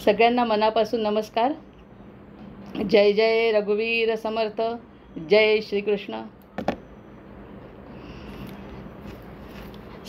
सगळ्यांना मनापासून नमस्कार. जय जय रघुवीर समर्थ. जय श्रीकृष्ण.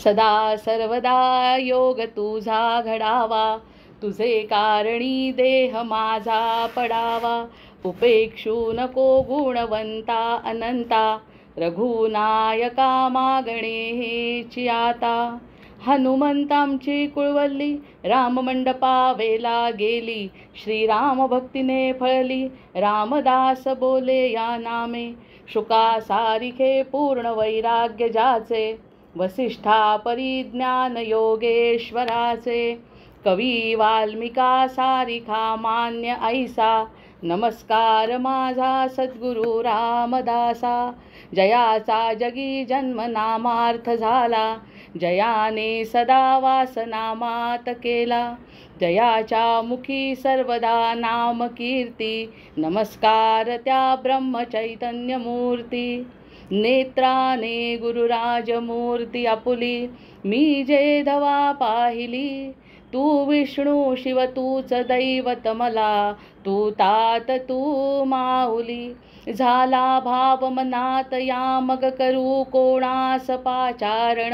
सदा सर्वदा योग तुझा घडावा, तुझे कारणी देह माझा पडावा. उपेक्षू नको गुणवंता अनंता, रघुनायका मागणे हेची आता. हनुमंतांची कुळवल्ली राममंडपा वेला गेली, श्रीराम भक्तीने फळली. रामदास बोले या नामे, शुका सारिखे पूर्ण वैराग्य जाचे. वसिष्ठा परिज्ञान योगेश्वराचे, कवी वाल्मिका सारिखा मान्य ऐसा. नमस्कार माझा सद्गुरु रामदासा, जयाचा जगी जन्म नामार्थ झाला. जयाने सदा वासनामात केला, जयाच्या मुखी सर्वदा नाम कीर्ती. नमस्कार त्या ब्रह्मचैतन्य मूर्ती, नेत्राने गुरुराजमूर्ती आपुली. मी जे धवा पाहिली, तू विष्णू शिव तूच दैवत मला. तू तात तू माऊली, झाला भाव मनात या मग करू कोणास पाचारण.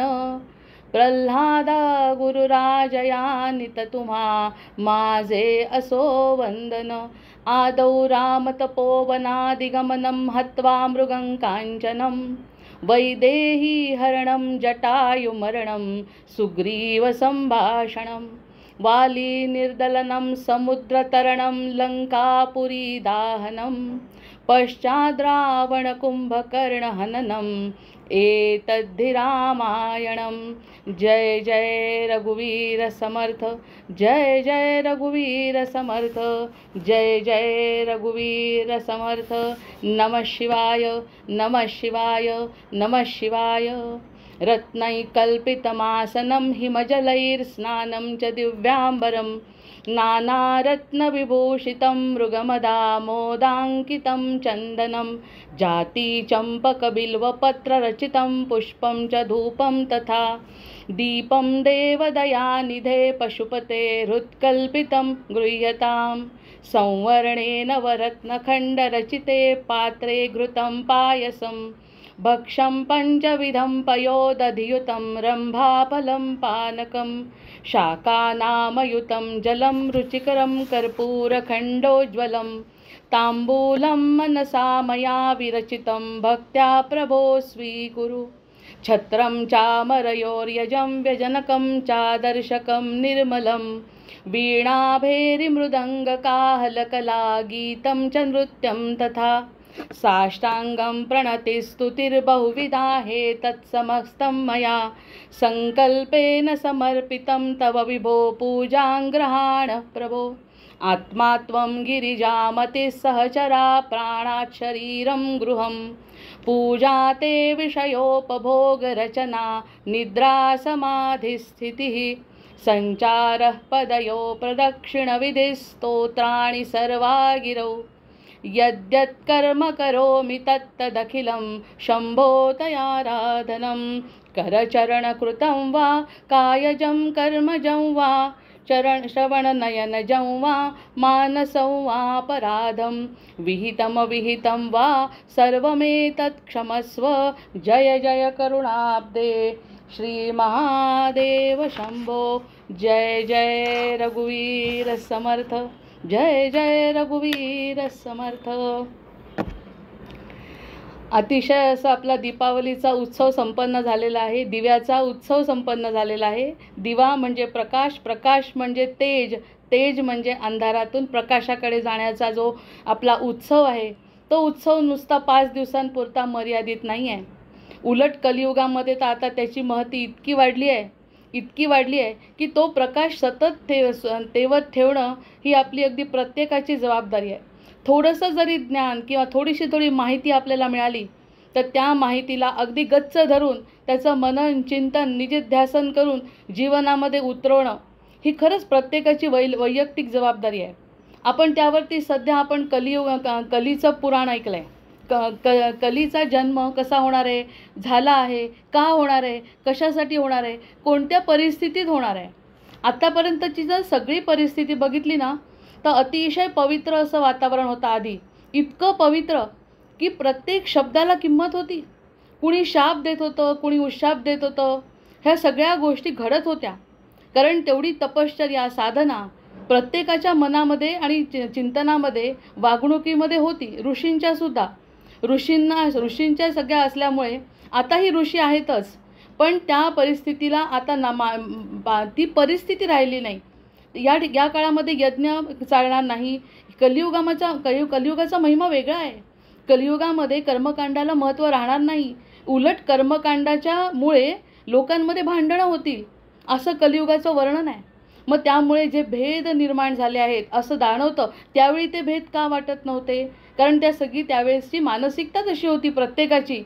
प्रल्हादा गुरुराजया नित तुम्हा माझे असो वंदन. आदौ राम तपोवनादिगमनं हत्वा मृगं कांचनं. वैदेही हरणं जटायुमरणं सुग्रीव संभाषणं. वाली निर्दलनं समुद्रतरणं लंकापुरी दाहनं. पश्चाद् रावण कुंभकर्ण हननम् एतद्धि रामायणं. जय जय रघुवीर समर्थ. जय जय रघुवीर समर्थ. जय जय रघुवीर समर्थ. नमः शिवाय नमः शिवाय नमः शिवाय. रत्नैकल्पितमासनं हिमजलैर्स्नानं च दिव्याम्बरं. नानारत्नविभूषितं मृगमदामोदाङ्कितं चन्दनं. जातिचम्पकबिल्वपत्ररचितं पुष्पं च धूपं तथा. दीपं देवदयानिधे पशुपते हृत्कल्पितं गृह्यतां. संवर्णेन वरत्नखण्डरचिते पात्रे घृतं पायसं. भक्षं पञ्चविधं पयोदधियुतं रम्भाफलं पानकं. शाकानामयुतं जलं रुचिकरं कर्पूरखण्डोज्ज्वलं. ताम्बूलं मनसा मया विरचितं भक्त्या प्रभो स्वीकुरु. छत्रं चामरयोर्यजं व्यजनकं चादर्शकं निर्मलं. वीणाभेरिमृदङ्गकाहलकला गीतं च नृत्यं तथा. साष्टांगं प्रणतिस्तुतिर्बहुविधा हे तत्समस्तं मया. संकल्पेन समर्पितं तव विभो पूजां गृहाण प्रभो. आत्मा त्वं गिरिजामतिः सहचरा प्राणात् शरीरं गृहं. पूजा ते विषयोपभोगरचना निद्रा समाधिस्थितिः. संचारः पदयो प्रदक्षिणविधिस्तोत्राणि सर्वा गिरौ. यद्यत्कर्म करोमि तत्तदखिलं शम्भो तयाराधनं. करचरणकृतं वा कायजं कर्मजं वा, श्रवणनयनजं वा मानसं वापराधं. विहितमविहितं वा सर्वमेतत् क्षमस्व. जय जय करुणाब्दे श्रीमहादेव शंभो. जय जय रघुवीर समर्थ. जय जय रघुवीर समर्थ. अतिशय असा आपला दीपावलीचा उत्सव संपन्न झालेला आहे. दिव्याचा उत्सव संपन्न झालेला आहे. दिवा म्हणजे प्रकाश, प्रकाश म्हणजे तेज, तेज म्हणजे अंधारातून प्रकाशाकडे जाण्याचा जो आपला उत्सव आहे, तो उत्सव नुसता 5 दिवसांपुरता मर्यादित नाही आहे. उलट कलियुगामध्ये तर आता त्याची महती इतकी वाढली आहे की तो प्रकाश सतत तेवत ठेवणं ही आपली अगदी प्रत्येकाची जबाबदारी आहे. थोडंसं जरी ज्ञान किंवा थोडी माहिती आपल्याला मिळाली तर त्या माहितीला अगदी गच्च धरून त्याचं मनन चिंतन निजिध्यासन करून जीवनामध्ये उतरवणं ही खरंच प्रत्येकाची वैयक्तिक जबाबदारी आहे. आपण त्यावरती सध्या आपण कलीचं पुराण ऐकलं आहे. कलीचा जन्म कसा होणार आहे, झाला आहे, का होणार आहे, कशासाठी होणार आहे, कोणत्या परिस्थितीत होणार आहे. आत्तापर्यंतची जर सगळी परिस्थिती बघितली ना, तर अतिशय पवित्र असं वातावरण होतं आधी. इतकं पवित्र की प्रत्येक शब्दाला किंमत होती. कुणी शाप देत होतं, कुणी उशाप देत होतं. ह्या सगळ्या गोष्टी घडत होत्या. कारण तेवढी तपश्चर्या, साधना प्रत्येकाच्या मनामध्ये आणि चिंतनामध्ये, वागणुकीमध्ये होती. ऋषींच्या सुद्धा. ऋषींच्या सगळ्या असल्यामुळे आताही ऋषी आहेतच, पण त्या परिस्थितीला आता ती परिस्थिती राहिली नाही. या काळामध्ये यज्ञ चालणार नाही. कलियुगाचा महिमा वेगळा आहे. कलियुगामध्ये कर्मकांडाला महत्त्व राहणार नाही. उलट कर्मकांडाच्या मुळे लोकांमध्ये भांडणं होतील, असं कलियुगाचं वर्णन आहे. मग त्यामुळे जे भेद निर्माण झाले आहेत असं जाणवतं. त्यावेळी ते भेद का वाटत नव्हते? कारण त्यावेळेसची मानसिकता तशी होती प्रत्येकाची,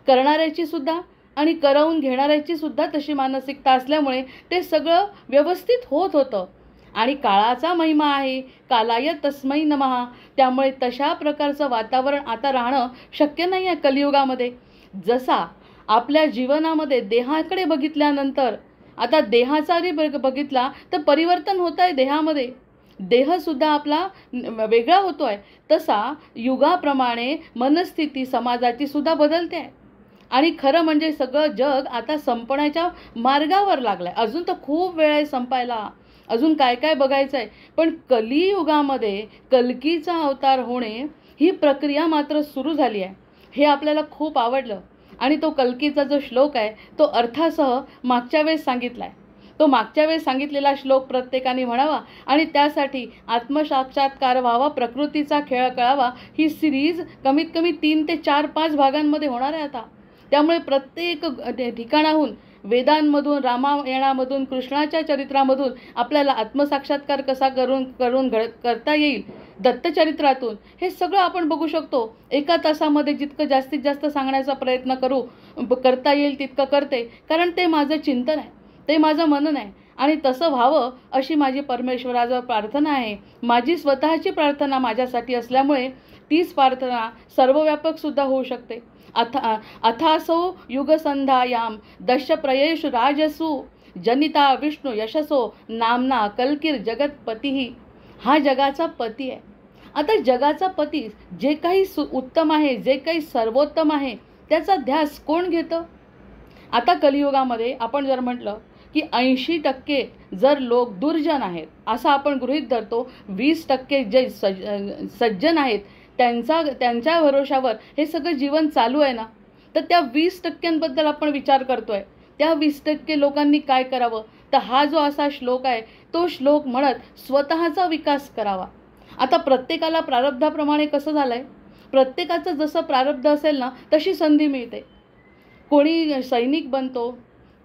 करणाऱ्याची सुद्धा आणि करवून घेणाऱ्याची सुद्धा तशी मानसिकता असल्यामुळे ते सगळं व्यवस्थित होत होतं. आणि काळाचा महिमा आहे, कालाय तस्मै नमः. त्यामुळे तशा प्रकारचं वातावरण आता राहणं शक्य नाही आहे कलियुगामध्ये. जसा आपल्या जीवनामध्ये देहाकडे बघितल्यानंतर आता देहाचा जरी बघितला तर परिवर्तन होत आहे देहामध्ये. देहसुद्धा आपला वेगळा होतो आहे. तसा युगाप्रमाणे मनस्थिती समाजाची सुद्धा बदलते आहे. आणि खरं म्हणजे सगळं जग आता संपण्याच्या मार्गावर लागलं आहे. अजून तर खूप वेळ आहे संपायला, अजून काय काय बघायचं आहे. पण कलियुगामध्ये कल्कीचा अवतार होणे ही प्रक्रिया मात्र सुरू झाली आहे. हे आपल्याला खूप आवडलं. आणि तो कल्कीचा जो श्लोक आहे तो अर्थासह मागच्या वेळेस सांगितला आहे. तो मागच्या वेळेस सांगितलेला श्लोक प्रत्येकाने म्हणावा आणि त्यासाठी आत्मसाक्षात्कार व्हावा, प्रकृतीचा खेळ कळावा. ही सिरीज कमीत कमी 3 ते 4-5 भागांमध्ये होणार आहे आता. त्यामुळे प्रत्येक ठिकाणाहून, वेदांमधून, रामायणामधून, कृष्णाच्या चरित्रामधून आपल्याला आत्मसाक्षात्कार कसा करता येईल, दत्तचरित्रातून, हे सगळं आपण बघू शकतो. एका तासामध्ये जितकं जास्तीत जास्त सांगण्याचा प्रयत्न करता येईल तितकं करते. कारण ते माझं चिंतन आहे, ते माझं मनन आहे. आणि तसं व्हावं अशी माझी परमेश्वराजवळ प्रार्थना आहे. माझी स्वतःची प्रार्थना माझ्यासाठी असल्यामुळे तीच प्रार्थना सर्वव्यापकसुद्धा होऊ शकते. अथासो युगसंधायाम दशप्रयेषु राजसु जनिता विष्णू यशसो नामना कल्कीर जगतपती. हा जगाचा पती आहे. आता जगाचा पती जे काही उत्तम आहे, जे काही सर्वोत्तम आहे, त्याचा ध्यास कोण घेतं? आता कलियुगामध्ये आपण जर म्हटलं की 80% जर लोक दुर्जन आहेत असं आपण गृहीत धरतो, 20% जे सज्जन आहेत त्यांच्या भरोशावर हे सगळं जीवन चालू आहे ना, तर त्या 20% आपण विचार करतोय. त्या 20% लोकांनी काय करावं? तर हा जो असा श्लोक आहे तो श्लोक म्हणत स्वतःचा विकास करावा. आता प्रत्येकाला प्रारब्धाप्रमाणे कसं झालं आहे, प्रत्येकाचं जसं प्रारब्ध असेल ना तशी संधी मिळते. कोणी सैनिक बनतो,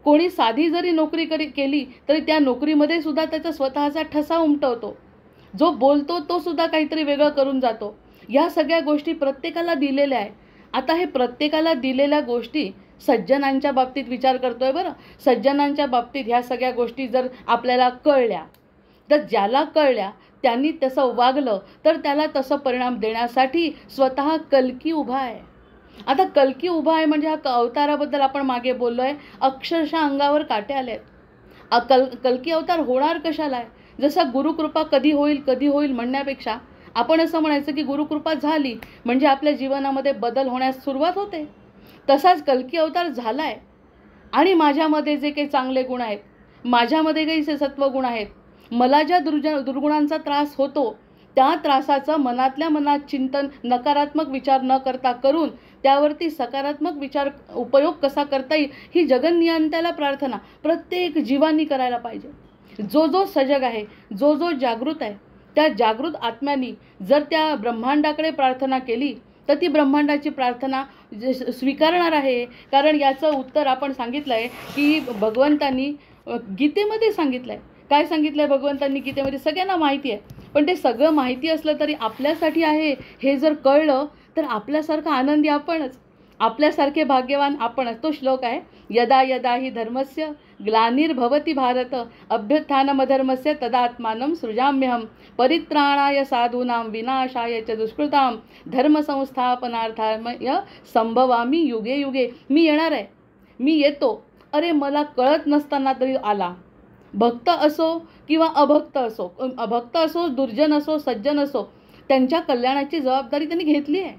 कोणी साधी जरी नोकरी केली तरी त्या नोकरीमध्ये सुद्धा त्याचा स्वतःचा ठसा उमटवतो. जो बोलतो तो सुद्धा काहीतरी वेगळं करून जातो. या सगळ्या गोष्टी प्रत्येकाला दिलेल्या आहे. आता हे प्रत्येकाला दिलेल्या गोष्टी सज्जनांच्या बाबतीत विचार करतोय बरं. सज्जनांच्या बाबतीत ह्या सगळ्या गोष्टी जर आपल्याला कळल्या, तर ज्याला कळल्या त्यांनी तसं वागलं तर त्याला तसं परिणाम देण्यासाठी स्वतः कल्की उभा आहे. आता कल्की उभा आहे म्हणजे हा अवताराबद्दल आपण मागे बोललो आहे. अक्षरशः अंगावर काटे आले आहेत. कल्की अवतार होणार कशाला आहे? जसा गुरुकृपा कधी होईल म्हणण्यापेक्षा आपण असं म्हणायचं की गुरुकृपा झाली म्हणजे आपल्या जीवनामध्ये बदल होण्यास सुरुवात होते. तसाच कल्की अवतार झाला आहे. आणि माझ्यामध्ये जे काही चांगले गुण आहेत, माझ्यामध्ये काही सत्वगुण आहेत, मला ज्या दुर्गुणांचा त्रास होतो त्या त्रासाचं मनातल्या मनात चिंतन, नकारात्मक विचार न करता करून त्यावरती सकारात्मक विचार उपयोग कसा करता येईल ही जगन्नियंत्याला प्रार्थना प्रत्येक जीवांनी करायला पाहिजे. जो सजग आहे, जो जागृत आहे, त्या जागृत आत्म्यांनी जर त्या ब्रह्मांडाकडे प्रार्थना केली तर ती ब्रह्मांडाची प्रार्थना स्वीकारणार आहे. कारण याचं उत्तर आपण सांगितलं आहे की भगवंतांनी गीतेमध्ये सांगितलं आहे. काय सांगितलं आहे भगवंतांनी गीतेमध्ये? सगळ्यांना माहिती आहे, पण ते सगळं माहिती असलं तरी आपल्यासाठी आहे हे जर कळलं तर आपल्यासारखा आनंदी आपणच, आपल्यासारखे भाग्यवान आपणच. तो श्लोक आहे, यदा यदा हि धर्मस्य ग्लानिर्भवति भारत अभ्युत्थानमधर्मस्य तदात्मानं सृजाम्यहं परित्राणाय साधूनां विनाशाय च दुष्कृतां धर्मसंस्थापनार्थाय संभवामी युगे युगे. मी येणार आहे, मी येतो. अरे मला कळत नसताना तरी आला, भक्त असो किंवा अभक्त असो, अभक्त असो, दुर्जन असो, सज्जन असो, त्यांच्या कल्याणाची जबाबदारी त्यांनी घेतली आहे.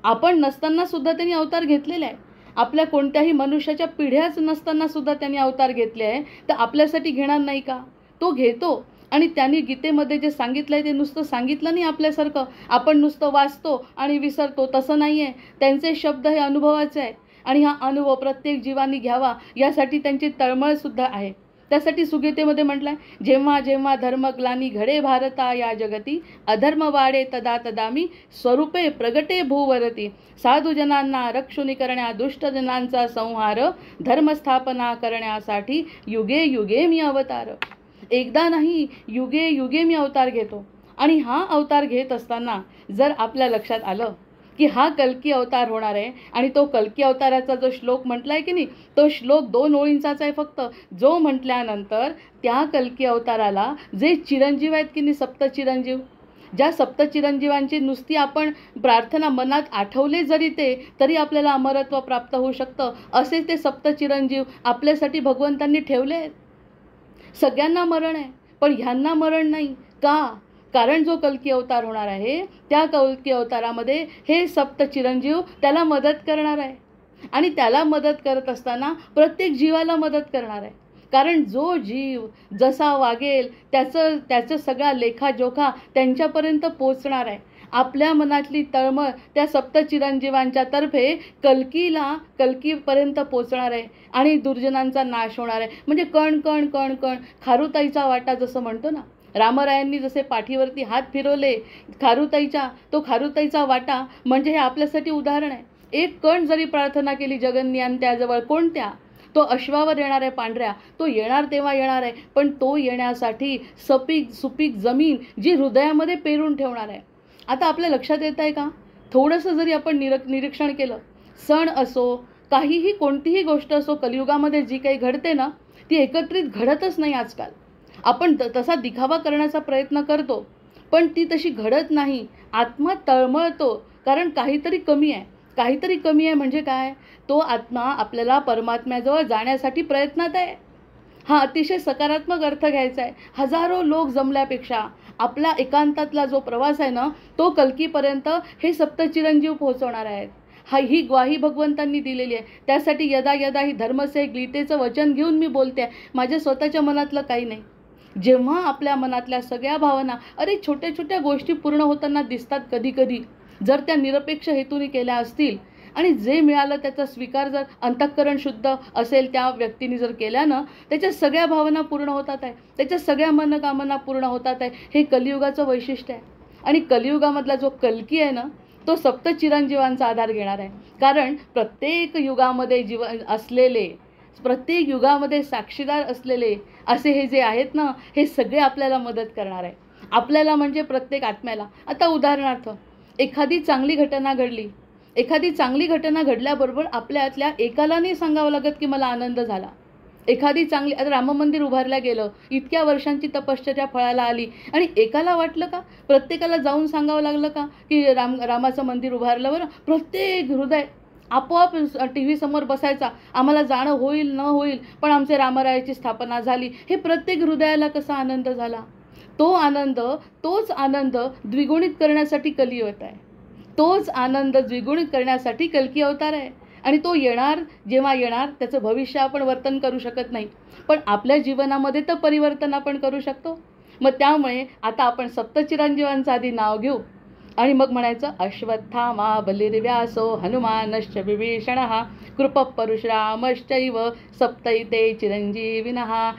आपण नसताना सुद्धा त्यांनी अवतार घेतलेला आहे. आपल्या कोणत्याही मनुष्याच्या पिढ्याच नसताना सुद्धा त्यांनी अवतार घेतले आहे. तर आपल्यासाठी घेणार नाही का? तो घेतो. आणि त्यांनी गीतेमध्ये जे सांगितलं आहे ते नुसतं सांगितलं नाही आपल्यासारखं, आपण नुसतं वाचतो आणि विसरतो, तसं नाही आहे. त्यांचे शब्द हे अनुभवाचे आहेत आणि हा अनुभव प्रत्येक जीवानी घ्यावा यासाठी त्यांची तळमळसुद्धा आहे. त्यासाठी सुगीतेमध्ये म्हटलं आहे, जेव्हा जेव्हा धर्मग्लानी घडे भारता या जगती, अधर्म वाढे तदा तदा मी स्वरूपे प्रगटे भूवरती, साधुजनांना रक्षुनी करण्या, दुष्टजनांचा संहार, धर्मस्थापना करण्यासाठी युगे युगे मी अवतार. एकदा नाही, युगे युगे मी अवतार घेतो. आणि हा अवतार घेत असताना जर आपल्या लक्षात आलं की हा कल्की अवतार होणार आहे, आणि तो कल्की अवताराचा जो श्लोक म्हटला आहे की नाही, तो श्लोक 2 ओळींचाच आहे फक्त, जो म्हटल्यानंतर त्या कल्की अवताराला जे चिरंजीव आहेत की नाही, सप्तचिरंजीव, ज्या सप्तचिरंजीवांची नुसती आपण प्रार्थना मनात आठवले जरी ते, तरी आपल्याला अमरत्व प्राप्त होऊ शकतं, असे ते सप्तचिरंजीव आपल्यासाठी भगवंतांनी ठेवले आहेत. सगळ्यांना मरण आहे, पण ह्यांना मरण नाही का? कारण जो कल्की अवतार होणार आहे त्या कल्की अवतारामध्ये हे सप्त चिरंजीव त्याला मदत करणार आहे. आणि त्याला मदत करत असताना प्रत्येक जीवाला मदत करणार आहे. कारण जो जीव जसा वागेल त्याचं सगळा लेखाजोखा त्यांच्यापर्यंत पोचणार आहे. आपल्या मनातली तळमळ त्या सप्तचिरंजीवांच्या तर्फे कल्कीपर्यंत पोचणार आहे आणि दुर्जनांचा नाश होणार आहे. म्हणजे कण कण कण कण खारुताईचा वाटा जसं म्हणतो ना, रामरायांनी जसे पाठीवरती हात फिरवले खारुताईच्या, तो खारुताईचा वाटा म्हणजे हे आपल्यासाठी उदाहरण आहे. एक कण जरी प्रार्थना केली जगन्यान त्याजवळ, कोणत्या? तो अश्वावर येणार आहे पांढऱ्या, तो येणार तेव्हा येणार आहे, पण तो येण्यासाठी सुपीक जमीन जी हृदयामध्ये पेरून ठेवणार आहे. आता आपल्या लक्षात येत आहे का? थोडंसं जरी आपण निरीक्षण केलं, सण असो, काहीही कोणतीही गोष्ट असो, कलियुगामध्ये जी काही घडते ना, ती एकत्रित घडतच नाही आजकाल. आपण तसा दिखावा करण्याचा प्रयत्न करतो, पण ती तशी घडत नाही. आत्मा तळमळतो, कारण काहीतरी कमी आहे. काहीतरी कमी आहे म्हणजे काय? तो आत्मा आपल्याला परमात्म्याजवळ जाण्यासाठी प्रयत्नात आहे. हा अतिशय सकारात्मक अर्थ घ्यायचा आहे. हजारो लोक जमल्यापेक्षा आपला एकांतातला जो प्रवास आहे ना, तो कल्कीपर्यंत हे सप्तचिरंजीव पोहोचवणार आहेत. ही ग्वाही भगवंतांनी दिलेली आहे. त्यासाठी यदा यदा ही धर्मसे गीतेचं वचन घेऊन मी बोलते आहे. माझ्या स्वतःच्या मनातलं काही नाही. जेव्हा आपल्या मनातल्या सगळ्या भावना, अरे छोट्या छोट्या गोष्टी पूर्ण होताना दिसतात कधी कधी, जर त्या निरपेक्ष हेतूने केल्या असतील आणि जे मिळालं त्याचा स्वीकार जर अंतःकरण शुद्ध असेल त्या व्यक्तीने जर केल्यानं, त्याच्या सगळ्या भावना पूर्ण होतात आहे, त्याच्या सगळ्या मनोकामना पूर्ण होतात आहे. हे कलियुगाचं वैशिष्ट्य आहे. आणि कलियुगामधला जो कल्की आहे ना, तो सप्तचिरंजीवांचा आधार घेणार आहे. कारण प्रत्येक युगामध्ये प्रत्येक युगामध्ये साक्षीदार असलेले असे हे जे आहेत ना, हे सगळे आपल्याला मदत करणार आहे. आपल्याला म्हणजे प्रत्येक आत्म्याला. आता उदाहरणार्थ, एखादी चांगली घटना घडल्याबरोबर आपल्यातल्या एकाला नाही सांगावं लागत की मला आनंद झाला. आता राम मंदिर उभारलं गेलं, इतक्या वर्षांची तपश्चर्या फळाला आली, आणि एकाला वाटलं का? प्रत्येकाला जाऊन सांगावं लागलं का की रामाचं मंदिर उभारलं? बरं, प्रत्येक हृदय आपोआप TV समोर बसायचा, आम्हाला जाणं होईल न होईल, पण आमचे रामरायाची स्थापना झाली. हे प्रत्येक हृदयाला कसा आनंद झाला? तोच आनंद द्विगुणित करण्यासाठी कलियुग आहे. तोच आनंद द्विगुणित करण्यासाठी कल्की अवतार आहे. आणि तो जेव्हा येणार त्याचं भविष्य आपण वर्तन करू शकत नाही, पण आपल्या जीवनामध्ये तर परिवर्तन आपण करू शकतो. मग त्यामुळे आता आपण सप्तचिरंजीवांचं आधी नाव घेऊ आणि मग म्हणायचं, अश्वत्थामा बलिर्व्यासो हनुमानश्च विभीषणः कृपः परशुरामश्चैव सप्तैते चिरंजीविनः.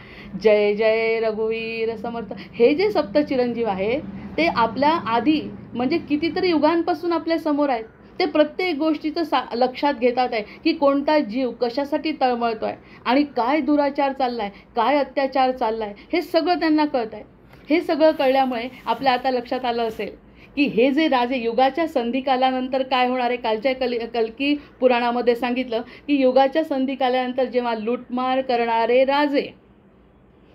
जय जय रघुवीर समर्थ. हे जे सप्तचिरंजीव आहे ते आपल्या आधी म्हणजे कितीतरी युगांपासून आपल्या समोर आहेत. ते प्रत्येक गोष्टीचं लक्षात घेतात आहे की कोणता जीव कशासाठी तळमळतो आहे आणि काय दुराचार चालला आहे, काय अत्याचार चालला आहे, हे सगळं त्यांना कळत आहे. हे सगळं कळल्यामुळे आपल्या आता लक्षात आलं असेल की हे जे राजे युगाच्या संधिकालानंतर काय होणार आहे. कालच्या कल्की पुराणामध्ये सांगितलं की युगाच्या संधिकालानंतर जेव्हा लूटमार करणारे राजे,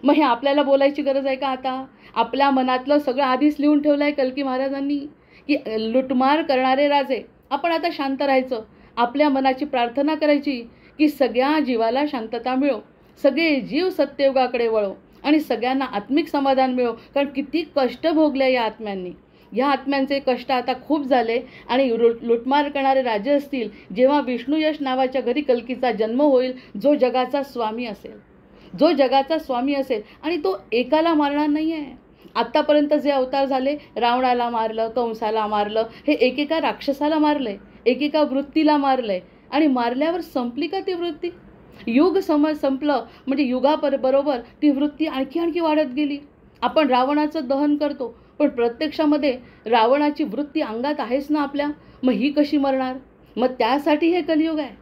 मग हे आपल्याला बोलायची गरज आहे का? आता आपल्या मनातलं सगळं आधीच लिहून ठेवलं आहे कल्की महाराजांनी की लूटमार करणारे राजे. आपण आता शांत राहायचं, आपल्या मनाची प्रार्थना करायची की सगळ्या जीवाला शांतता मिळो, सगळे जीव सत्ययुगाकडे वळो. आणि सगळ्यांना आत्मिक समाधान मिळो. कारण किती कष्ट भोगले या आत्म्यांनी. ह्या आत्म्यांचे कष्ट आता खूप झाले आणि लुटमार करणारे राजे असतील. जेव्हा विष्णुयश नावाच्या घरी कल्कीचा जन्म होईल, जो जगाचा स्वामी असेल, जो जगाचा स्वामी असेल, आणि तो एकाला मारणार नाही आहे. आत्तापर्यंत जे अवतार झाले, रावणाला मारलं, कंसाला मारलं, हे एकेका राक्षसाला मारलंय, एकेका वृत्तीला मारलंय. आणि मारल्यावर संपली का ती वृत्ती? युग संपलं म्हणजे बरोबर ती वृत्ती आणखी वाढत गेली. आपण रावणाचं दहन करतो, पण प्रत्यक्षामध्ये रावणाची वृत्ती अंगात आहेच ना आपल्या. मग ही कशी मरणार? मग त्यासाठी हे कलियुग आहे.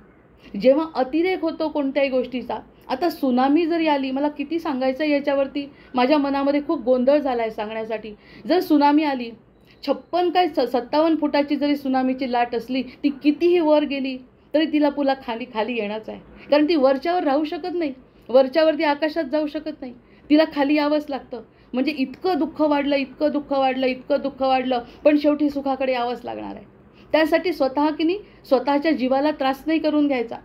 जेव्हा अतिरेक होतो कोणत्याही गोष्टीचा. आता सुनामी जरी आली, मला किती सांगायचं आहे याच्यावरती, माझ्या मनामध्ये खूप गोंधळ झाला आहे सांगण्यासाठी. जर सुनामी आली, 57 फुटाची जरी सुनामीची लाट असली, ती कितीही वर गेली तरी तिला पुन्हा खाली येणंच आहे. कारण ती वरच्यावर राहू शकत नाही, वरच्यावरती आकाशात जाऊ शकत नाही, तिला खाली यावंच लागतं. म्हणजे इतकं दुःख वाढलं, पण शेवटी सुखाकडे यावंच लागणार आहे. त्यासाठी स्वतःच्या जीवाला त्रास नाही करून घ्यायचा,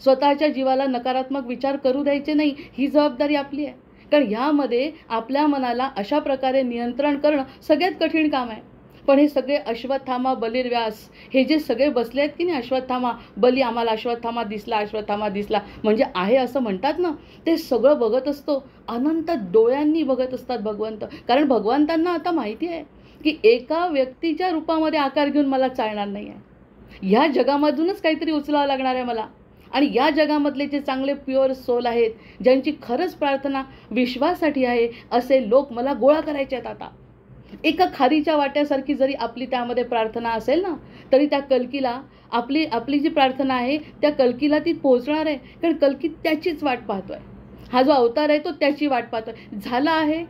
स्वतःच्या जीवाला नकारात्मक विचार करू द्यायचे नाही. ही जबाबदारी आपली आहे. कारण ह्यामध्ये आपल्या मनाला अशा प्रकारे नियंत्रण करणं सगळ्यात कठीण काम आहे. पण हे सगळे अश्वत्थामा, बलिर्व्यास, हे जे सगळे बसले आहेत की नाही, अश्वत्थामा बली, आम्हाला अश्वत्थामा दिसला म्हणजे आहे असं म्हणतात ना, ते सगळं बघत असतो. अनंत डोळ्यांनी बघत असतात भगवंत. कारण भगवंतांना आता माहिती आहे की एका व्यक्तीच्या रूपामध्ये आकार घेऊन मला चालणार नाही आहे. ह्या जगामधूनच काहीतरी उचलावं लागणार आहे मला. आणि या जगामधले जे चांगले प्युअर सोल आहेत, ज्यांची खरंच प्रार्थना विश्वासाठी आहे, असे लोक मला गोळा करायचे आहेत. आता एका खारीच्या वाट्यासारखी जरी आपली त्यामध्ये प्रार्थना असेल ना, तरी त्या कल्कीला आपली जी प्रार्थना आहे त्या कल्कीला ती पोहोचणार आहे. कारण कल्की त्याचीच वाट पाहतोय. हा जो अवतार आहे तो त्याची वाट पाहतोय. झाला आहे,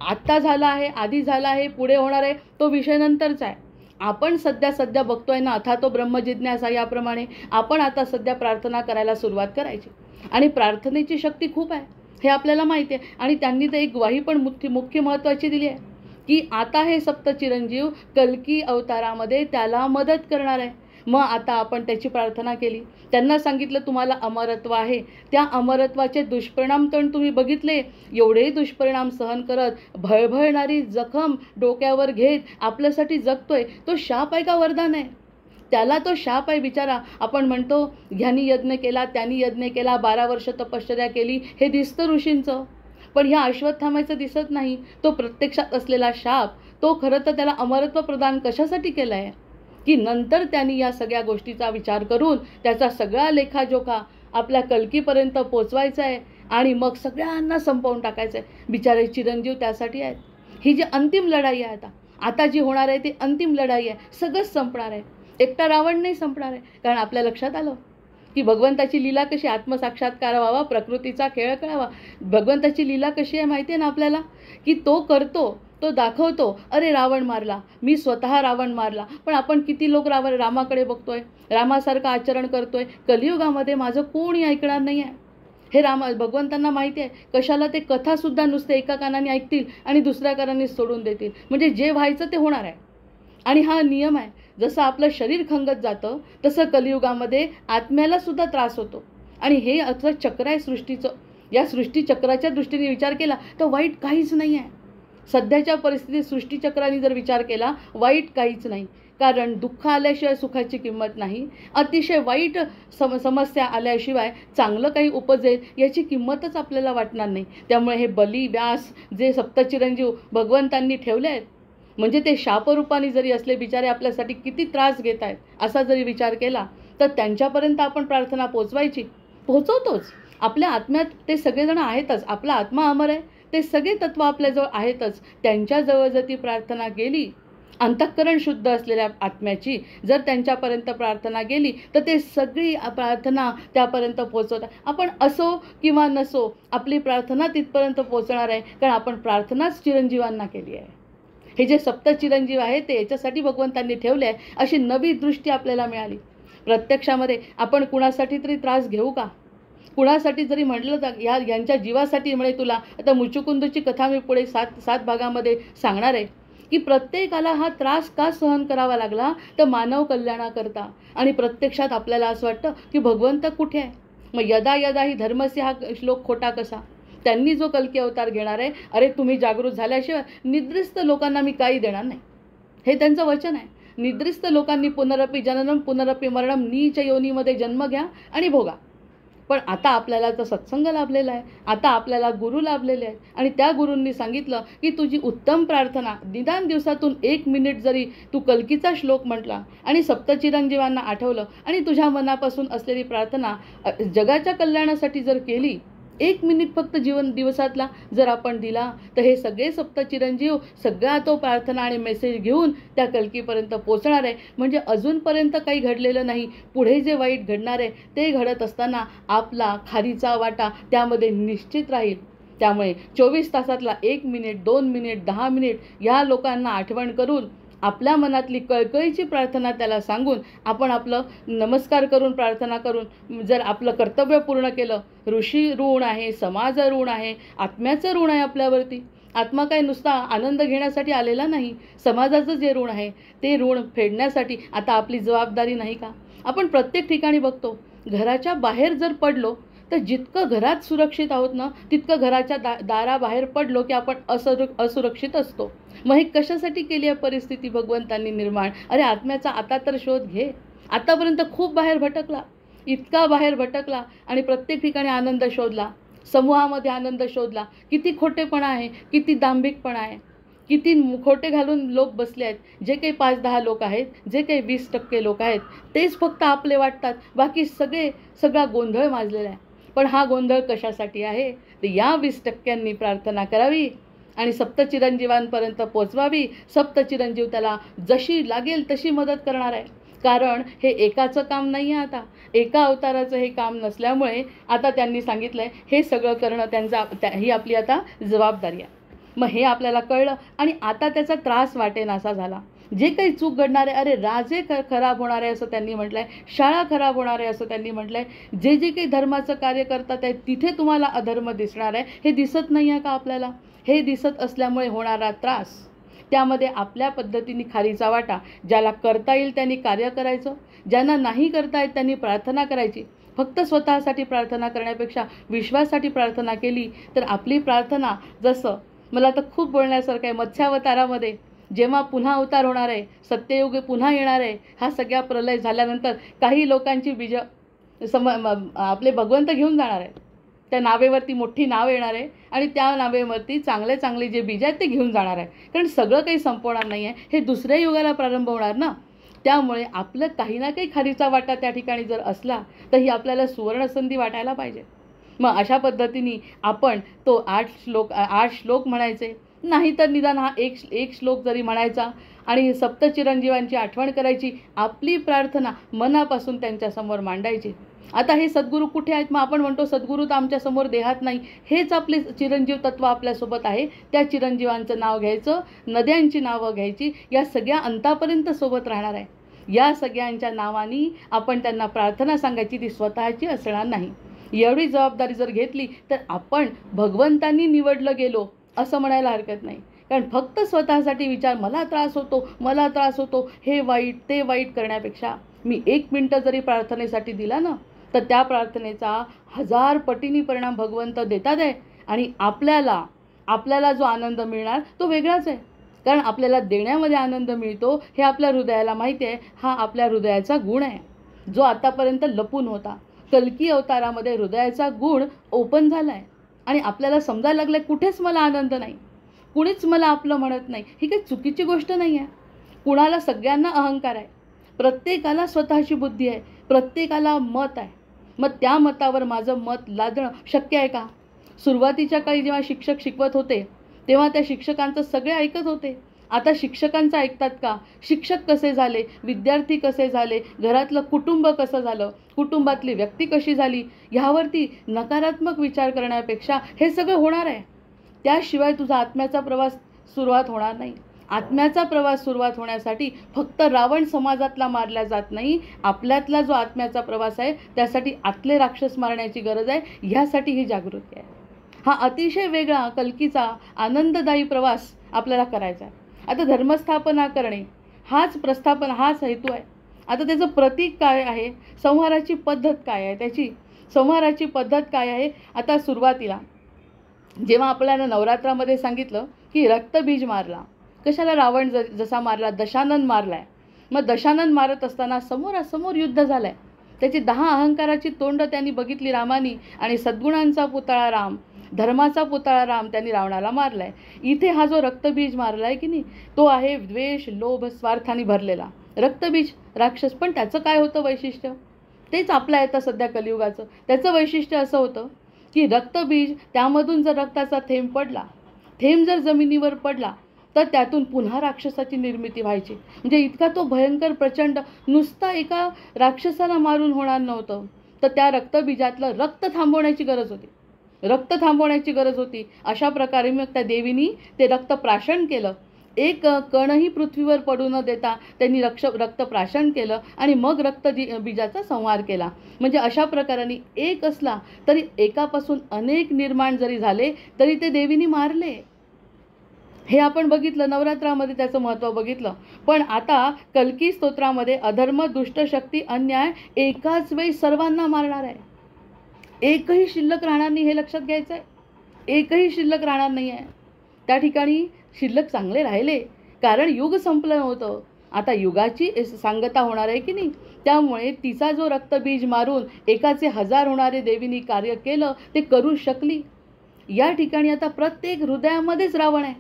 आत्ता झाला आहे, आधी झाला आहे, पुढे होणार आहे, तो विषय नंतरचा आहे. आपण सध्या बघतोय ना, अथा तो ब्रह्मजिज्ञासा, याप्रमाणे आपण आता सध्या प्रार्थना करायला सुरुवात करायची. आणि प्रार्थनेची शक्ती खूप आहे हे आपल्याला माहिती आहे. आणि त्यांनी तर एक ग्वाही पण मुख्य महत्त्वाची दिली आहे की आता हे सप्तचिरंजीव कल्की अवतारामध्ये त्याला मदत करणार आहे. मग आता आपण त्याची प्रार्थना केली, त्यांना सांगितलं तुम्हाला अमरत्व आहे, त्या अमरत्वाचे दुष्परिणाम तर तुम्ही बघितले. एवढे दुष्परिणाम सहन करत, भळभळणारी जखम डोक्यावर घेत आपल्यासाठी जगतोय. तो शाप आहे का वरदान आहे? त्याला तो शाप आहे बिचारा. आपण म्हणतो ह्यानी यज्ञ केला, त्यांनी यज्ञ केला, 12 वर्ष तपश्चर्या केली, हे दिसतं ऋषींचं. पण ह्या अश्वत्थामाचं दिसत नाही. तो प्रत्यक्षात असलेला शाप, तो खरं तर त्याला अमरत्व प्रदान कशासाठी केलं आहे की नंतर त्यांनी या सगळ्या गोष्टीचा विचार करून त्याचा सगळा लेखाजोखा आपल्या कल्कीपर्यंत पोचवायचा आहे आणि मग सगळ्यांना संपवून टाकायचं आहे. बिचारे चिरंजीव त्यासाठी आहेत. ही जी अंतिम लढाई आहे आता जी होणार आहे ती अंतिम लढाई आहे. सगळंच संपणार आहे, एकटा रावण नाही संपणार आहे. कारण आपल्या लक्षात आलं की भगवंताची लीला कशी, आत्मसाक्षात्कार व्हावा, प्रकृतीचा खेळ कळावा. भगवंताची लीला कशी आहे माहिती आहे ना आपल्याला, की तो करतो, तो दाखवतो, अरे रावण मारला, मी स्वतः रावण मारला. पण आपण किती लोक रामाकडे बघतोय, रामासारखं आचरण करतोय. कलियुगामध्ये माझं कोणी ऐकणार नाही आहे हे भगवंतांना माहिती आहे. कशाला ते कथासुद्धा नुसते एका कानाने ऐकतील आणि दुसऱ्या कानाने सोडून देतील. म्हणजे जे व्हायचं ते होणार आहे. आणि हा नियम आहे. जसं आपलं शरीर खंगत जातं तसं कलियुगामध्ये आत्म्याला सुद्धा त्रास होतो. आणि हे असं चक्र आहे सृष्टीचं. या सृष्टीचक्राच्या दृष्टीने विचार केला तर वाईट काहीच नाही आहे. सध्याच्या परिस्थितीत सृष्टीचक्राने जर विचार केला, वाईट काहीच नाही. कारण दुःख आल्याशिवाय सुखाची किंमत नाही. अतिशय वाईट समस्या आल्याशिवाय चांगलं काही उपजेल याची किंमतच आपल्याला वाटणार नाही. त्यामुळे हे बली, व्यास जे सप्तचिरंजीव भगवंतांनी ठेवले आहेत, म्हणजे ते शापरूपाने जरी असले, बिचारे आपल्यासाठी किती त्रास घेत आहेत असा जरी विचार केला तर त्यांच्यापर्यंत आपण प्रार्थना पोहोचवतोच. आपल्या आत्म्यात ते सगळेजण आहेतच. आपला आत्मा अमर आहे, ते सगळे तत्व आपल्याजवळ आहेतच. त्यांच्याजवळ जर ती प्रार्थना गेली, अंतःकरण शुद्ध असलेल्या आत्म्याची जर त्यांच्यापर्यंत प्रार्थना गेली तर ते सगळी प्रार्थना त्यापर्यंत पोहोचवतात. आपण असो किंवा नसो, आपली प्रार्थना तिथपर्यंत पोहोचणार आहे. कारण आपण प्रार्थनाच चिरंजीवांना केली आहे. हे जे सप्तचिरंजीव आहे ते याच्यासाठी भगवंतांनी ठेवले आहे. अशी नवी दृष्टी आपल्याला मिळाली. प्रत्यक्षामध्ये आपण कुणासाठी तरी त्रास घेऊ का? कुणासाठी जरी म्हटलं तर यांच्या जीवासाठी म्हणे तुला. आता मुचुकुंदची कथा मी पुढे 7 भागामध्ये सांगणार आहे की प्रत्येकाला हा त्रास का सहन करावा लागला, तर मानव कल्याणाकरता. आणि प्रत्यक्षात आपल्याला असं वाटतं की भगवंत कुठे आहे. मग यदा यदा ही धर्मस्य हा श्लोक खोटा कसा. त्यांनी जो कल्की अवतार घेणार आहे, अरे तुम्ही जागृत झाल्याशिवाय निद्रिस्त लोकांना मी काही देणार नाही, हे त्यांचं वचन आहे. निद्रिस्त लोकांनी पुनरपी जननम पुनरपी मरणम नीच योनीमध्ये जन्म घ्या आणि भोगा. पण आता आपल्याला तर सत्संग लाभलेला आहे, आता आपल्याला गुरु लाभलेले आहेत आणि त्या गुरूंनी सांगितलं की तुझी उत्तम प्रार्थना, निदान दिवसातून 1 मिनिट जरी तू कल्कीचा श्लोक म्हटला आणि सप्तचिरंजीवांना आठवलं आणि तुझ्या मनापासून असलेली प्रार्थना जगाच्या कल्याणासाठी जर केली, 1 मिनिट फक्त दिवसातला जर आपण दिला, तर हे सगळे सप्तचिरंजीव सगळा तो प्रार्थना आणि मेसेज घेऊन त्या कल्कीपर्यंत पोचणार आहे. म्हणजे अजूनपर्यंत काही घडलेलं नाही, पुढे जे वाईट घडणार आहे ते घडत असताना आपला खारीचा वाटा त्यामध्ये निश्चित राहील. त्यामुळे 24 तासातला 1 मिनिट, 2 मिनिट, 10 मिनिट या लोकांना आठवण करून आपल्या मनातली कळकळीची प्रार्थना त्याला सांगून आपण आपलं नमस्कार करून प्रार्थना करून जर आपलं कर्तव्य पूर्ण केलं, ऋषी ऋण आहे, समाज ऋण आहे, आत्म्याचं ऋण आहे आपल्यावरती. आत्मा काय नुसता आनंद घेण्यासाठी आलेला नाही, समाजाचं जे ऋण आहे ते ऋण फेडण्यासाठी आता आपली जबाबदारी नाही का? आपण प्रत्येक ठिकाणी बघतो, घराच्या बाहेर जर पडलो तर जितकं घरात सुरक्षित आहोत ना, तितकं घराच्या दाराबाहेर पडलो की आपण असुरक्षित असतो. मग हे कशासाठी केली आहे परिस्थिती भगवंतांनी निर्माण? अरे आत्म्याचा आता तर शोध घे. आतापर्यंत खूप बाहेर भटकला, इतका बाहेर भटकला आणि प्रत्येक ठिकाणी आनंद शोधला, समूहामध्ये आनंद शोधला. किती खोटेपणा आहे, किती दांभिकपणा आहे, किती खोटे घालून लोक बसले आहेत. जे काही 5-10 लोक आहेत, जे काही 20% लोक आहेत, तेच फक्त आपले वाटतात, बाकी सगळा गोंधळ माजलेला आहे. पण हा गोंधळ कशासाठी आहे? तर या 20%नी प्रार्थना करावी आणि सप्तचिरंजीवांपर्यंत पोचवावी. सप्तचिरंजीव त्याला जशी लागेल तशी मदत करणार आहे. कारण हे एकाचं काम नाही आहे, आता एका अवताराचं हे काम नसल्यामुळे आता त्यांनी सांगितलं आहे हे सगळं करणं ही आपली आता जबाबदारी आहे. मग हे आपल्याला कळलं आणि आता त्याचा त्रास वाटेनासा झाला. जे काही चूक घडणार आहे, अरे राजे खराब होणार आहे असं त्यांनी म्हटलं आहे, शाळा खराब होणार आहे असं त्यांनी म्हटलं आहे, जे काही धर्माचं कार्य करतात आहे तिथे तुम्हाला अधर्म दिसणार आहे, हे दिसत नाही आहे का आपल्याला? हे दिसत असल्यामुळे होणारा त्रास, त्यामध्ये आपल्या पद्धतीने खारीचा वाटा, ज्याला करता येईल त्यांनी कार्य करायचं, ज्यांना नाही करता येत त्यांनी प्रार्थना करायची. फक्त स्वतःसाठी प्रार्थना करण्यापेक्षा विश्वासाठी प्रार्थना केली तर आपली प्रार्थना, जसं मला तर खूप बोलण्यासारखं आहे, मत्स्यावतारामध्ये जेव्हा पुन्हा अवतार होणार आहे, सत्ययुग पुन्हा येणार आहे, हा सगळा प्रलय झाल्यानंतर काही लोकांची बीज आपले भगवंत घेऊन जाणार आहे. त्या नावेवरती मोठी नाव येणार आहे आणि त्या नावेवरती चांगले जे बीज आहेत ते घेऊन जाणार आहे. कारण सगळं काही संपवणार नाही आहे, हे दुसऱ्या युगाला प्रारंभ होणार ना. त्यामुळे आपलं काही ना काही खारीचा वाटा त्या ठिकाणी जर असला तर ही आपल्याला सुवर्णसंधी वाटायला पाहिजे. मग अशा पद्धतीने आपण तो 8 श्लोक म्हणायचे, नाही तर निदान हा एक श्लोक जरी म्हणायचा आणि सप्तचिरंजीवांची आठवण करायची, आपली प्रार्थना मनापासून त्यांच्यासमोर मांडायची. आता हे सद्गुरू कुठे आहेत? मग आपण म्हणतो सद्गुरू तर आमच्यासमोर देहात नाही, हेच आपले चिरंजीव तत्व आपल्यासोबत आहे. त्या चिरंजीवांचं नाव घ्यायचं, नद्यांची नावं घ्यायची, या सगळ्या अंतापर्यंत सोबत राहणार आहे. या सगळ्यांच्या नावानी आपण त्यांना प्रार्थना सांगायची, ती स्वतःची असणार नाही. एवढी जबाबदारी जर घेतली तर आपण भगवंतांनी निवडलं गेलो असं म्हणायला हरकत नाही. कारण फक्त स्वतःसाठी विचार, मला त्रास होतो, हे वाईट ते वाईट करण्यापेक्षा मी 1 मिनिट जरी प्रार्थनेसाठी दिला ना, तर त्या प्रार्थनेचा 1000 पटीने परिणाम भगवंत देतात आहे. आणि आपल्याला जो आनंद मिळणार तो वेगळाच आहे. कारण आपल्याला देण्यामध्ये आनंद मिळतो हे आपल्या हृदयाला माहिती आहे. हा आपल्या हृदयाचा गुण आहे, जो आतापर्यंत लपून होता. कल्की अवतारामध्ये हृदयाचा गुण ओपन झाला आहे आणि आपल्याला समजायला लागलं कुठेच मला आनंद नाही, कुणीच मला आपलं म्हणत नाही. ही काही चुकीची गोष्ट नाही आहे. कुणाला, सगळ्यांना अहंकार आहे, प्रत्येकाला स्वतःची बुद्धी आहे, प्रत्येकाला मत आहे. मग त्या मतावर माझं मत लादणं शक्य आहे का? सुरुवातीच्या काळी जेव्हा शिक्षक शिकवत होते तेव्हा त्या शिक्षकांचं सगळे ऐकत होते. आता शिक्षकांचं ऐकतात का? शिक्षक कसे झाले, विद्यार्थी कसे झाले, घरातलं कुटुंब कसं झालं, कुटुंबातली व्यक्ती कशी झाली, ह्यावरती नकारात्मक विचार करण्यापेक्षा हे सगळं होणार आहे. त्याशिवाय तुझा आत्म्याचा प्रवास सुरुवात होणार नाही. आत्म्याचा प्रवास सुरुवात होण्यासाठी फक्त रावण समाजातला मारला जात नाही, आपल्यातला जो आत्म्याचा प्रवास आहे त्यासाठी आतले राक्षस मारण्याची गरज आहे. ह्यासाठी ही जागृती आहे. हा अतिशय वेगळा कल्कीचा आनंददायी प्रवास आपल्याला करायचा आहे. आता धर्मस्थापना करणे हाच हेतू आहे. आता त्याचं प्रतीक काय आहे, संहाराची पद्धत काय आहे, त्याची संहाराची पद्धत काय आहे. आता सुरुवातीला जेव्हा आपल्याला नवरात्रामध्ये सांगितलं की रक्तबीज मारला, कशाला रावण जसा मारला, दशानन मारलाय. मग दशानन मारत असताना समोरासमोर युद्ध झालंय. त्याची 10 अहंकाराची तोंड त्यांनी बघितली रामानी, आणि सद्गुणांचा पुतळा राम, धर्माचा पुतळा राम त्यांनी रावणाला मारलाय. इथे हा जो रक्तबीज मारलाय की नाही, तो आहे द्वेष, लोभ, स्वार्थाने भरलेला रक्तबीज राक्षस. पण त्याचं काय होतं वैशिष्ट्य, तेच आपलं येतं सध्या कलियुगाचं. त्याचं वैशिष्ट्य असं होतं की रक्तबीज, त्यामधून जर रक्ताचा थेंब पडला, थेंब जर जमिनीवर पडला, तर त्यातून पुन्हा राक्षसाची निर्मिती व्हायची. म्हणजे इतका तो भयंकर प्रचंड, नुसता एका राक्षसाला मारून होणार नव्हतं, तर त्या रक्तबीजातलं रक्त थांबवण्याची गरज होती, रक्त थांबवण्याची गरज होती. अशा प्रकारे मग त्या देवीनी ते रक्त प्राशन केलं. एक कणही पृथ्वीवर पडू न देता त्यांनी रक्त प्राशन केलं, आणि मग बीजाचा संहार केला. म्हणजे अशा प्रकाराने एक असला तरी एकापासून अनेक निर्माण जरी झाले तरी ते देवीनी मारले. हे आपण बघितलं नवरात्रामध्ये, त्याचं महत्त्व बघितलं. पण आता कल्की स्तोत्रामध्ये अधर्म, दुष्ट शक्ती, अन्याय एकाच वेळी सर्वांना मारणार आहे. एकही शिल्लक राहणार नाही, हे लक्षात घ्यायचं आहे. एकही शिल्लक राहणार नाही आहे. त्या ठिकाणी शिल्लक चांगले राहिले, कारण युग संपलं नव्हतं. आता युगाची सांगता होणार आहे की नाही, त्यामुळे तिचा जो रक्तबीज मारून एकाचे 1000 होणारे देवीनी कार्य केलं, ते करू शकली. या ठिकाणी आता प्रत्येक हृदयामध्येच रावण आहे.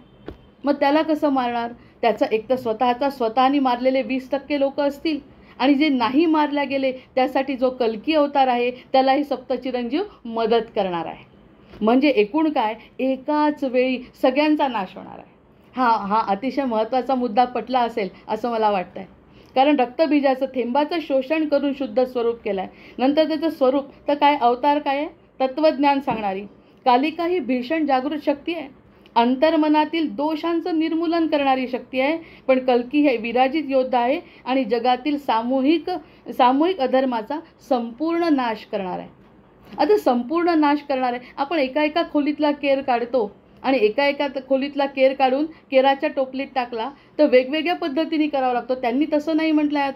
मग त्याला कसं मारणार? त्याचा एक तर स्वतःनी मारलेले 20% लोक असतील, आणि जे नाही मारल्या गेले त्यासाठी जो कल्की अवतार आहे त्यालाही सप्तचिरंजीव मदत करणार आहे. म्हणजे एकूण काय, एकाच वेळी सगळ्यांचा नाश होणार आहे. हा अतिशय महत्त्वाचा मुद्दा पटला असेल असं मला वाटतं आहे. कारण रक्तबीजाचं थेंबाचं शोषण करून शुद्ध स्वरूप केलं आहे. नंतर त्याचं स्वरूप तर काय, अवतार काय आहे, तत्त्वज्ञान सांगणारी कालिका ही भीषण जागृत शक्ती आहे, अंतर्मनातील दोषांचं निर्मूलन करणारी शक्ती आहे. पण कल्की हे विराजित योद्धा आहे, आणि जगातील सामूहिक अधर्माचा संपूर्ण नाश करणार आहे. आता संपूर्ण नाश करणार आहे. आपण एका खोलीतला केर काढतो, आणि एका खोलीतला केर काढून केराच्या टोपलीत टाकला तर वेगवेगळ्या पद्धतीने करावं लागतो. त्यांनी तसं नाही म्हटलं आहे.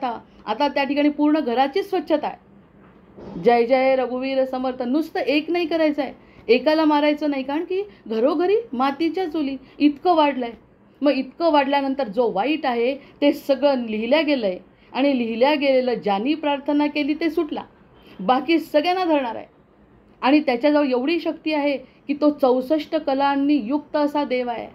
आता त्या ठिकाणी पूर्ण घराचीच स्वच्छता आहे. जय जय रघुवीर समर्थ. नुसतं एक नाही करायचं आहे, एकाला मारायचं नाही, कारण की घरोघरी मातीच्या चुली इतकं वाढलं आहे. मग इतकं वाढल्यानंतर जो वाईट आहे ते सगळं लिहिल्या गेलं आहे, आणि लिहिल्या गेलेलं ज्यांनी प्रार्थना केली ते सुटला, बाकी सगळ्यांना धरणार आहे. आणि त्याच्याजवळ एवढी शक्ती आहे की तो 64 कलांनी युक्त असा देव आहे.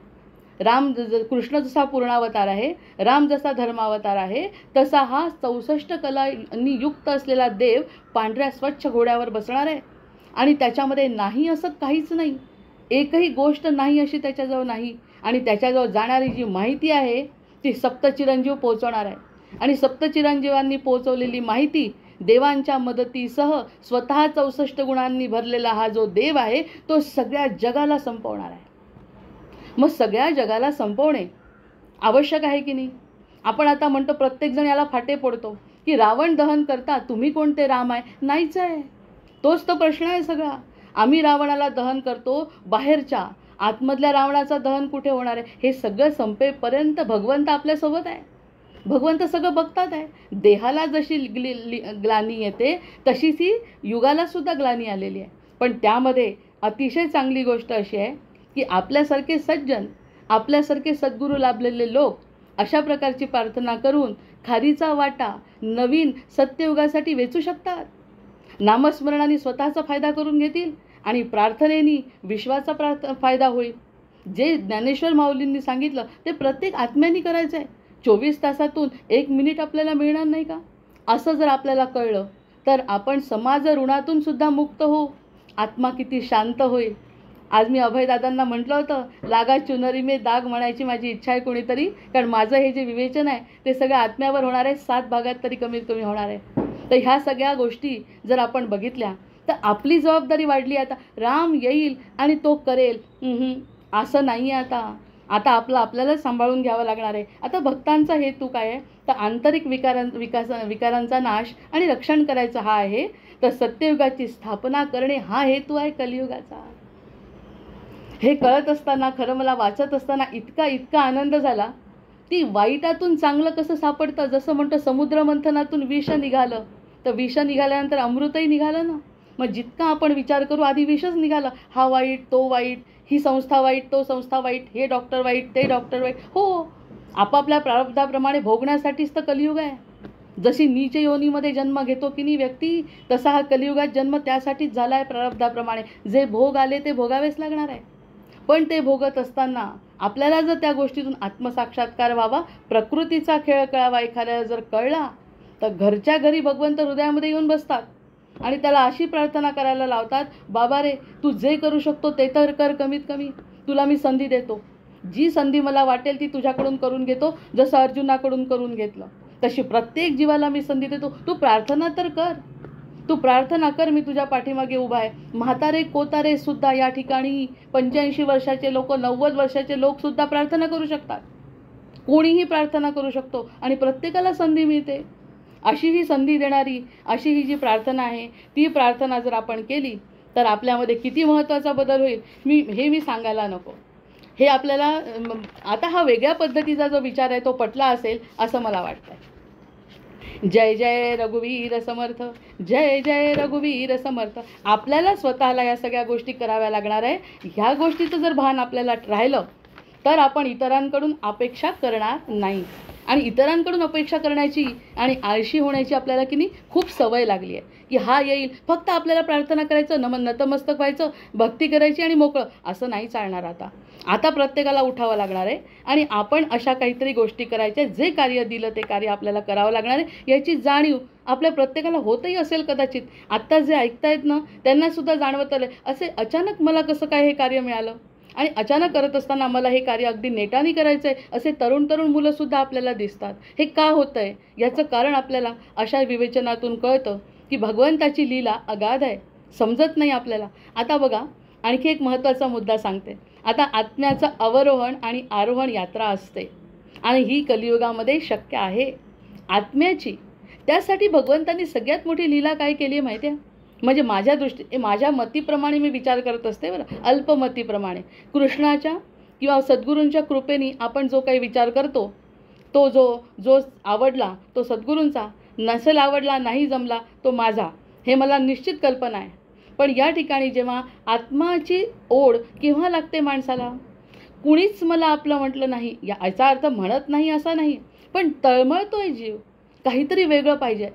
कृष्ण जसा पूर्णावतार आहे, राम जसा धर्मावतार आहे, तसा हा 64 कलांनी युक्त असलेला देव पांढऱ्या स्वच्छ घोड्यावर बसणार आहे. आणि त्याच्यामध्ये नाही असं काहीच नाही, एकही गोष्ट नाही अशी त्याच्याजवळ नाही. आणि त्याच्याजवळ जाणारी जी माहिती आहे ती सप्तचिरंजीव पोहोचवणार आहे. आणि सप्तचिरंजीवांनी पोहोचवलेली माहिती देवांच्या मदतीसह स्वतः 64 गुणांनी भरलेला हा जो देव आहे तो सगळ्या जगाला संपवणार आहे. मग सगळ्या जगाला संपवणे आवश्यक आहे की नाही? आपण आता म्हणतो, प्रत्येकजण याला फाटे पडतो की रावण दहन करता, तुम्ही कोणते राम आहे? नाहीच आहे. तोच तर प्रश्न आहे सगळा. आम्ही रावणाला दहन करतो बाहेरच्या, आतमधल्या रावणाचं दहन कुठे होणार आहे? हे सगळं संपेपर्यंत भगवंत आपल्यासोबत आहे. भगवंत सगळं बघतात आहे. देहाला जशी ग्लानी येते तशीच ही युगाला सुद्धा ग्लानी आलेली आहे. पण त्यामध्ये अतिशय चांगली गोष्ट अशी आहे की आपल्यासारखे सज्जन, आपल्यासारखे सद्गुरू लाभलेले लोक अशा प्रकारची प्रार्थना करून खारीचा वाटा नवीन सत्ययुगासाठी वेचू शकतात. नामस्मरणाने स्वतःचा फायदा करून घेतील, आणि प्रार्थनेनी विश्वाचा फायदा होईल. जे ज्ञानेश्वर माऊलींनी सांगितलं ते प्रत्येक आत्म्याने करायचं आहे. 24 तासातून 1 मिनिट आपल्याला मिळणार नाही का? असं जर आपल्याला कळलं तर आपण समाज ऋणातून सुद्धा मुक्त होऊ. आत्मा किती शांत होईल. आज मी अभयदादांना म्हटलं होतं, लागा चुनरी में दाग म्हणायची माझी इच्छा आहे कोणीतरी, कारण माझं हे जे विवेचन आहे ते सगळं आत्म्यावर होणार आहे. 7 भागात तरी कमीत कमी होणार आहे. तर ह्या सगळ्या गोष्टी जर आपण बघितल्या तर आपली जबाबदारी वाढली. आता राम येईल आणि तो करेल असं नाही आहे. आता आपल्याला सांभाळून घ्यावं लागणार आहे. आता भक्तांचा हेतू काय आहे? तर आंतरिक विकारांचा नाश आणि रक्षण करायचं हा आहे. तर सत्ययुगाची स्थापना करणे हा हेतू आहे कलियुगाचा. हे कळत असताना, खरं मला वाचत असताना इतका आनंद झाला. ती वाईटातून चांगलं कसं सापडतं, जसं म्हणतो समुद्र मंथनातून विष निघालं, तर विष निघाल्यानंतर अमृतही निघालं ना. मग जितका आपण विचार करू, आधी विषच निघालं, हा वाईट तो वाईट, ही संस्था वाईट, तो संस्था वाईट, हे डॉक्टर वाईट, ते डॉक्टर वाईट. हो, आपापल्या प्रारब्धाप्रमाणे भोगण्यासाठीच तर कलियुग आहे. जशी नीच योनीमध्ये जन्म घेतो की नाही व्यक्ती, तसा हा कलियुगात जन्म त्यासाठीच झाला आहे. प्रारब्धाप्रमाणे जे भोग आले ते भोगावेच लागणार आहे. पण ते भोगत असताना आपल्याला जर त्या गोष्टीतून आत्मसाक्षात्कार व्हावा, प्रकृतीचा खेळ कळावा, एखाद्याला जर कळला तर घरच्या घरी भगवंत हृदयामध्ये येऊन बसतात आणि त्याला अशी प्रार्थना करायला लावतात, बाबा रे, तू जे करू शकतो ते तर कर, कमीत कमी तुला मी संधी देतो. जी संधी मला वाटेल ती तुझ्याकडून करून घेतो, जसं अर्जुनाकडून करून घेतलं तशी प्रत्येक जीवाला मी संधी देतो. तू प्रार्थना तर कर, तू प्रार्थना कर, मी तुझ्या पाठीमागे उभा आहे. म्हातारे कोतारे सुद्धा या ठिकाणी 85 वर्षाचे लोक, 90 वर्षाचे लोक सुद्धा प्रार्थना करू शकतात. कोणीही प्रार्थना करू शकतो आणि प्रत्येकाला संधी मिळते. अशी ही संधी देणारी अशी ही जी प्रार्थना आहे, ती प्रार्थना जर आपण केली तर आपल्यामध्ये किती महत्त्वाचा बदल होईल मी सांगायला नको. हे आपल्याला आता हा वेगळ्या पद्धतीचा जो विचार आहे तो पटला असेल असं मला वाटतं. जय जय रघुवीर समर्थ, जय जय रघुवीर समर्थ. आपल्याला स्वतःला या सगळ्या गोष्टी कराव्या लागणार आहे. ह्या गोष्टीचं जर भान आपल्याला राहिलं तर आपण इतरांकडून अपेक्षा करणार नाही. आणि इतरांकडून अपेक्षा करण्याची आणि आळशी होण्याची आपल्याला की नाही खूप सवय लागली आहे, की हा येईल, फक्त आपल्याला प्रार्थना करायचं, नतमस्तक व्हायचं, भक्ती करायची आणि मोकळं. असं नाही चालणार. आता प्रत्येकाला उठावं लागणार आहे आणि आपण अशा काहीतरी गोष्टी करायच्या. जे कार्य दिलं ते कार्य आपल्याला करावं लागणार आहे. याची जाणीव आपल्या प्रत्येकाला होतही असेल कदाचित. आत्ता जे ऐकतायत ना त्यांनासुद्धा जाणवत आलं, असे अचानक मला कसं काय हे कार्य मिळालं आणि अचानक करत असताना मला हे कार्य अगदी नेटाने करायचं आहे, असे तरुण मुलंसुद्धा आपल्याला दिसतात. हे का होतं आहे याचं कारण आपल्याला अशा विवेचनातून कळतं की भगवंताची लीला अगाध आहे, समजत नाही आपल्याला. आता बघा, आणखी एक महत्त्वाचा मुद्दा सांगते. आता आत्म्याचं अवरोहण आणि आरोहण यात्रा असते आणि ही कलियुगामध्ये शक्य आहे आत्म्याची. त्यासाठी भगवंतांनी सगळ्यात मोठी लीला काय केली आहे माहिती आहे? म्हणजे माझ्या मतीप्रमाणे मी विचार करत असते बरं, अल्पमतीप्रमाणे. कृष्णाच्या किंवा सद्गुरूंच्या कृपेने आपण जो काही विचार करतो तो जो आवडला तो सद्गुरूंचा, नसेल आवडला, नाही जमला तो माझा, हे मला निश्चित कल्पना आहे. पण या ठिकाणी जेव्हा आत्माची ओढ केव्हा लागते माणसाला, कुणीच मला आपलं म्हटलं नाही याचा अर्थ म्हणत नाही असा नाही, पण तळमळतोय जीव, काहीतरी वेगळं पाहिजे,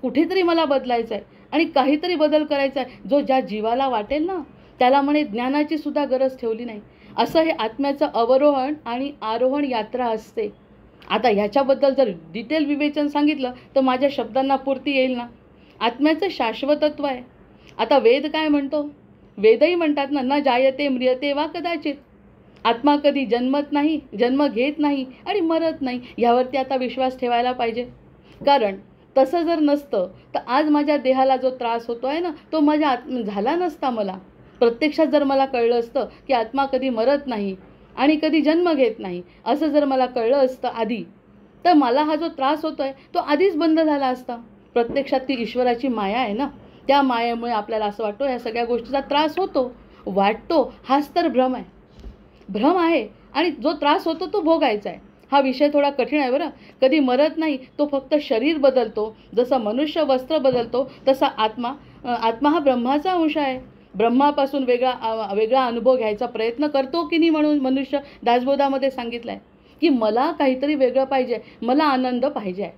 कुठेतरी मला बदलायचं आहे आणि काहीतरी बदल करायचा आहे. जो ज्या जीवाला वाटेल ना त्याला म्हणे ज्ञानाची सुद्धा गरज ठेवली नाही. असं हे आत्म्याचं अवरोहण आणि आरोहण यात्रा असते. आता ह्याच्याबद्दल जर डिटेल विवेचन सांगितलं तर माझ्या शब्दांना पूर्ती येईल ना. आत्म्याचं शाश्वतत्व आहे. आता वेद काय म्हणतो? वेदही म्हणतात ना, न जायते म्रियते वा कदाचित. आत्मा कधी जन्मत नाही, जन्म घेत नाही आणि मरत नाही. यावरती आता विश्वास ठेवायला पाहिजे. कारण तसं जर नसतं तर आज माझ्या देहाला जो त्रास होतो आहे ना तो माझ्या झाला नसता. मला प्रत्यक्षात जर मला कळलं असतं की आत्मा कधी मरत नाही आणि कधी जन्म घेत नाही, असं जर मला कळलं असतं आधी, तर मला हा जो त्रास होतो आहे तो आधीच बंद झाला असता. प्रत्यक्षात ती ईश्वराची माया आहे ना, त्या मायेमुळे आपल्याला असं वाटतो ह्या सगळ्या गोष्टीचा त्रास होतो, वाटतो. हाच तर भ्रम आहे. भ्रम आहे आणि जो त्रास होतो तो भोगायचा आहे. हा विषय थोडा कठीण आहे बरं. कधी मरत नाही, तो फक्त शरीर बदलतो. जसं मनुष्य वस्त्र बदलतो तसा आत्मा हा ब्रह्माचा अंश आहे. ब्रह्मापासून वेगळा अनुभव घ्यायचा प्रयत्न करतो की नाही, म्हणून मनुष्य दासबोधामध्ये सांगितलं आहे की मला काहीतरी वेगळं पाहिजे, मला आनंद पाहिजे आहे.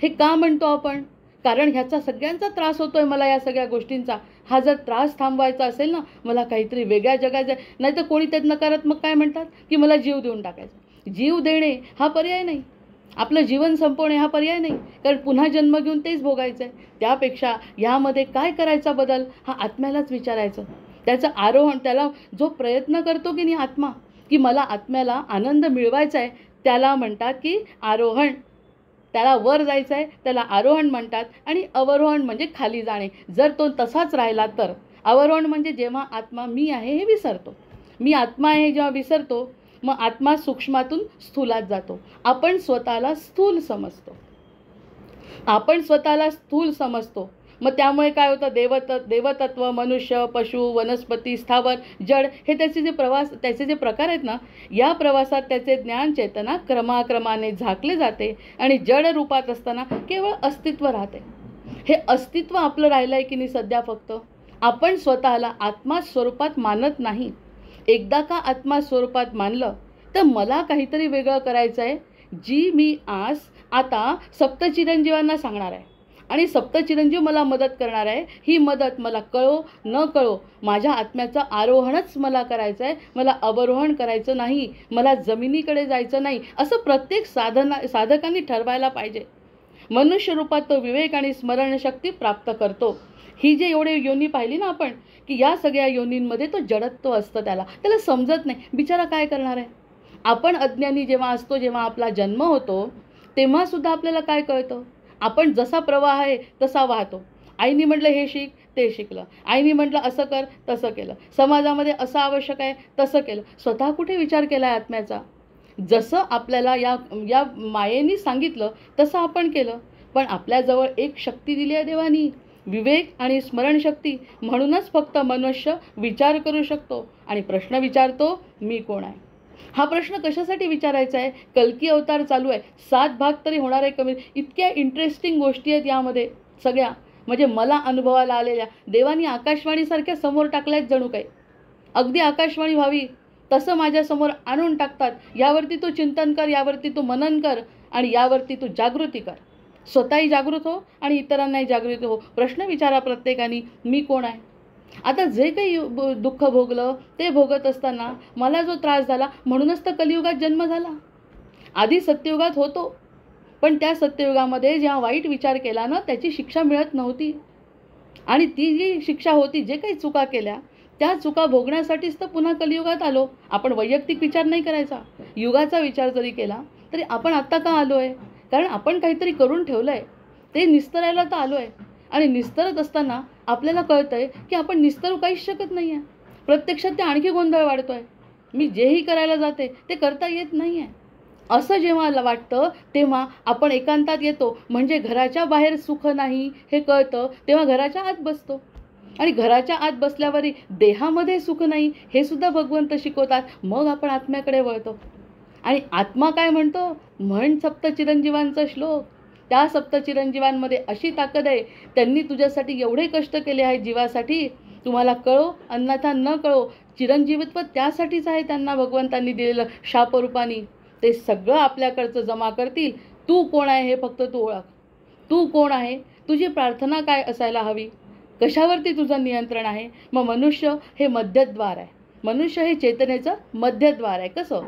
हे का म्हणतो आपण? कारण ह्याचा सगळ्यांचा त्रास होतो आहे मला, या सगळ्या गोष्टींचा. हा जर त्रास थांबवायचा असेल ना, मला काहीतरी वेगळ्या जगायचं आहे. नाही तर कोणी त्यात नकारात्मक काय म्हणतात की मला जीव देऊन टाकायचा. जीव देणे हा पर्याय नाही, आपलं जीवन संपवणे हा पर्याय नाही. कारण पुन्हा जन्म घेऊन तेच भोगायचं आहे. त्यापेक्षा यामध्ये काय करायचा बदल हा आत्म्यालाच विचारायचं. त्याचं आरोहण, त्याला जो प्रयत्न करतो की नाही आत्मा, की मला आत्म्याला आनंद मिळवायचा आहे, त्याला म्हणतात की आरोहण. त्याला वर जायचं आहे त्याला आरोहण म्हणतात. आणि अवरोहण म्हणजे खाली जाणे. जर तो तसाच राहिला तर अवरोहण म्हणजे जेव्हा आत्मा मी आहे हे विसरतो. मी आत्मा आहे जेव्हा विसरतो, मग आत्मा सूक्ष्मातून स्थूलात जातो. आपण स्वतःला स्थूल समजतो. मग त्यामुळे काय होतं? देवतत्व, मनुष्य, पशु, वनस्पती, स्थावर, जड, हे त्याचे जे प्रकार आहेत ना, या प्रवासात त्याचे ज्ञान चेतना क्रमाक्रमाने झाकले जाते आणि जड रूपात असताना केवळ अस्तित्व राहते. हे अस्तित्व आपलं राहिलं आहे की नाही सध्या? फक्त आपण स्वतःला आत्मा स्वरूपात मानत नाही. एकदा का आत्मा स्वरूपात मानलं तर मला काहीतरी वेगळं करायचं आहे, जी मी आस आता सप्तचिरंजीवांना सांगणार आहे आणि सप्तचिरंजीव मला मदत करणार आहे. ही मदत मला कळो न कळो माझ्या आत्म्याचं आरोहणच मला करायचं आहे, मला अवरोहण करायचं नाही, मला जमिनीकडे जायचं नाही, असं प्रत्येक साधकांनी ठरवायला पाहिजे. मनुष्य रूपात तो विवेक आणि स्मरणशक्ती प्राप्त करतो. ही जे एवढे योनी पाहिली ना आपण, की या सगळ्या योनींमध्ये तो जडत्व असतं, त्याला समजत नाही, बिचारा काय करणार आहे. आपण अज्ञानी जेव्हा असतो, जेव्हा आपला जन्म होतो तेव्हासुद्धा आपल्याला काय कळतं, आपण जसा प्रवाह आहे तसा वाहतो. आईने म्हटलं हे शिक, ते शिकलं. आईने म्हटलं असं कर, तसं केलं. समाजामध्ये असं आवश्यक आहे, तसं केलं. स्वतः कुठे विचार केला आहे आत्म्याचा. जसं आपल्याला या मायेने सांगितलं तसं आपण केलं. पण आपल्याजवळ एक शक्ती दिली आहे देवानी, विवेक आणि स्मरणशक्ती. म्हणूनच फक्त मनुष्य विचार करू शकतो आणि प्रश्न विचारतो, मी कोण आहे. हा प्रश्न कशासाठी विचारायचा आहे. कल्की अवतार चालू आहे, 7 भाग तरी होणार आहे कमी. इतक्या इंटरेस्टिंग गोष्टी आहेत यामध्ये सगळ्या, म्हणजे मला अनुभवाला आलेल्या. देवानी आकाशवाणीसारख्या समोर टाकल्या आहेत जणू काही. अगदी आकाशवाणी व्हावी तसं माझ्यासमोर आणून टाकतात. यावरती तू चिंतन कर, यावरती तू मनन कर आणि यावरती तू जागृती कर. स्वतःही जागृत हो आणि इतरांनाही जागृत हो. प्रश्न विचारा प्रत्येकाने, मी कोण आहे. आता जे काही दुःख भोगलं ते भोगत असताना मला जो त्रास झाला, म्हणूनच तर कलियुगात जन्म झाला. आधी सत्ययुगात होतो, पण त्या सत्ययुगामध्ये जेव्हा वाईट विचार केला ना, त्याची शिक्षा मिळत नव्हती. आणि ती जी शिक्षा होती, जे काही चुका केल्या त्या चुका भोगण्यासाठीच तर पुन्हा कलियुगात आलो. आपण वैयक्तिक विचार नाही करायचा. युगाचा विचार जरी केला तरी आपण आत्ता का आलो आहे, कारण आपण काहीतरी करून ठेवलं आहे, ते निस्तरायला तर आलो आहे. आणि निस्तरत असताना आपल्याला कळतं आहे की आपण निस्तरू काहीच शकत नाही आहे. प्रत्यक्षात ते आणखी गोंधळ वाढतो आहे. मी जेही करायला जाते ते करता येत नाही आहे. असं जेव्हा वाटतं तेव्हा आपण एकांतात येतो. म्हणजे घराच्या बाहेर सुख नाही हे कळतं तेव्हा घराच्या आत बसतो. आणि घराच्या आत बसल्यावरही देहामध्ये सुख नाही हे सुद्धा भगवंत शिकवतात. मग आपण आत्म्याकडे वळतो. आणि आत्मा काय म्हणतो, म्हण सप्तचिरंजीवांचा श्लोक. त्या सप्तचिरंजीवांमध्ये अशी ताकद आहे, त्यांनी तुझ्यासाठी एवढे कष्ट केले आहेत जीवासाठी. तुम्हाला कळो अन्यथा न कळो, चिरंजीवित्व त्यासाठीच आहे. त्यांना भगवंतांनी दिलेलं शापरूपानी ते सगळं आपल्याकडचं जमा करतील. तू कोण आहे हे फक्त तू ओळख. तू कोण आहे, तुझी प्रार्थना काय असायला हवी, कशावरती तुझं नियंत्रण आहे. मग मनुष्य हे मध्यद्वार आहे. मनुष्य हे चेतनेचं मध्यद्वार आहे. कसं,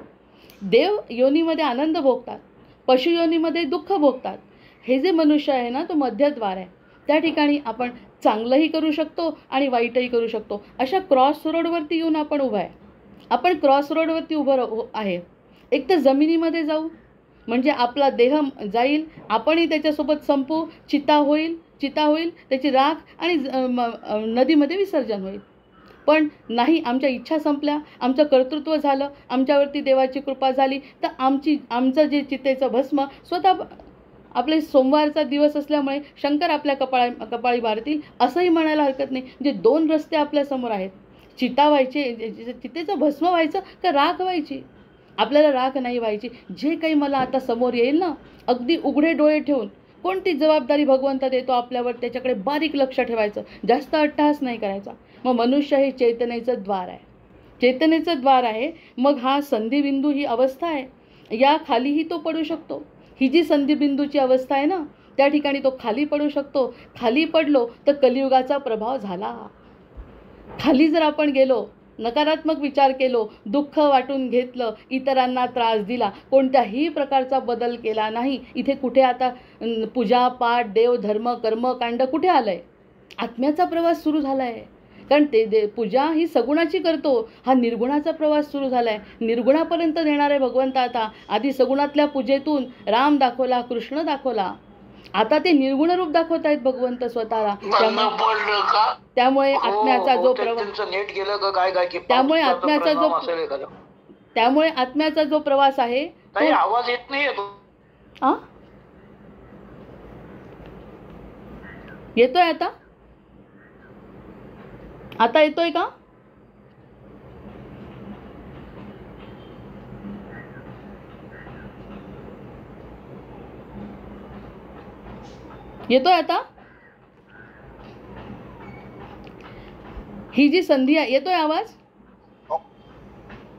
देव योनीमध्ये आनंद भोगतात, पशु योनीमध्ये दुःख भोगतात. हे जे मनुष्य आहे ना, तो मध्यद्वार आहे. त्या ठिकाणी आपण चांगलंही करू शकतो आणि वाईटही करू शकतो. अशा क्रॉस रोडवरती येऊन आपण उभं आहे. आपण क्रॉस रोडवरती उभं आहे. एक तर जमिनीमध्ये जाऊ म्हणजे आपला देह जाईल, आपणही त्याच्यासोबत संपू, चिता होईल, त्याची राख आणि नदीमध्ये विसर्जन होईल. पण नाही, आमच्या इच्छा संपल्या, आमचं कर्तृत्व झालं, आमच्यावरती देवाची कृपा झाली, तर आमचं जे चितेचं भस्म स्वतः आपले सोमवारचा दिवस असल्यामुळे शंकर आपल्या कपाळी मारतील असंही म्हणायला हरकत नाही. म्हणजे 2 रस्ते आपल्यासमोर आहेत. चिता व्हायचे, चितेचं भस्म व्हायचं का राख व्हायची. आपल्याला राख नाही व्हायची. जे काही मला आता समोर येईल ना, अगदी उघडे डोळे ठेवून कोणती जबाबदारी भगवंत देतो आपल्यावर त्याच्याकडे बारीक लक्ष ठेवायचं, जास्त अट्टहास नाही करायचा. मग मनुष्य हे चैतन्याचं द्वार आहे. चैतन्याचं द्वार आहे. मग हा संधिबिंदू ही अवस्था आहे, या खालीही तो पडू शकतो. ही जी संधिबिंदूची अवस्था आहे ना, त्या ठिकाणी तो खाली पडू शकतो. खाली पडलो तर कलियुगाचा प्रभाव झाला. खाली जर आपण गेलो, नकारात्मक विचार केलो, दुःख वाटून घेतलं, इतरांना त्रास दिला, कोणत्याही प्रकारचा बदल केला नाही, इथे कुठे आता पूजा पाठ देव धर्म कर्मकांड कुठे आलं आहे. आत्म्याचा प्रवास सुरू झाला आहे. कारण पूजा ही सगुणाची करतो, हा निर्गुणाचा प्रवास सुरू झाला आहे. निर्गुणापर्यंत नेणार आहे भगवंत आता. आधी सगुणातल्या पूजेतून राम दाखवला, कृष्ण दाखवला, आता ते निर्गुण रूप दाखवत आहेत भगवंत स्वतःला. त्यामुळे आत्म्याचा जो प्रवास त्यामुळे आत्म्याचा जो प्रवास आहे तो आवाज येत नाही. येतोय आता येतोय का. येतोय आता. ही जी संधी आहे, येतोय आवाज.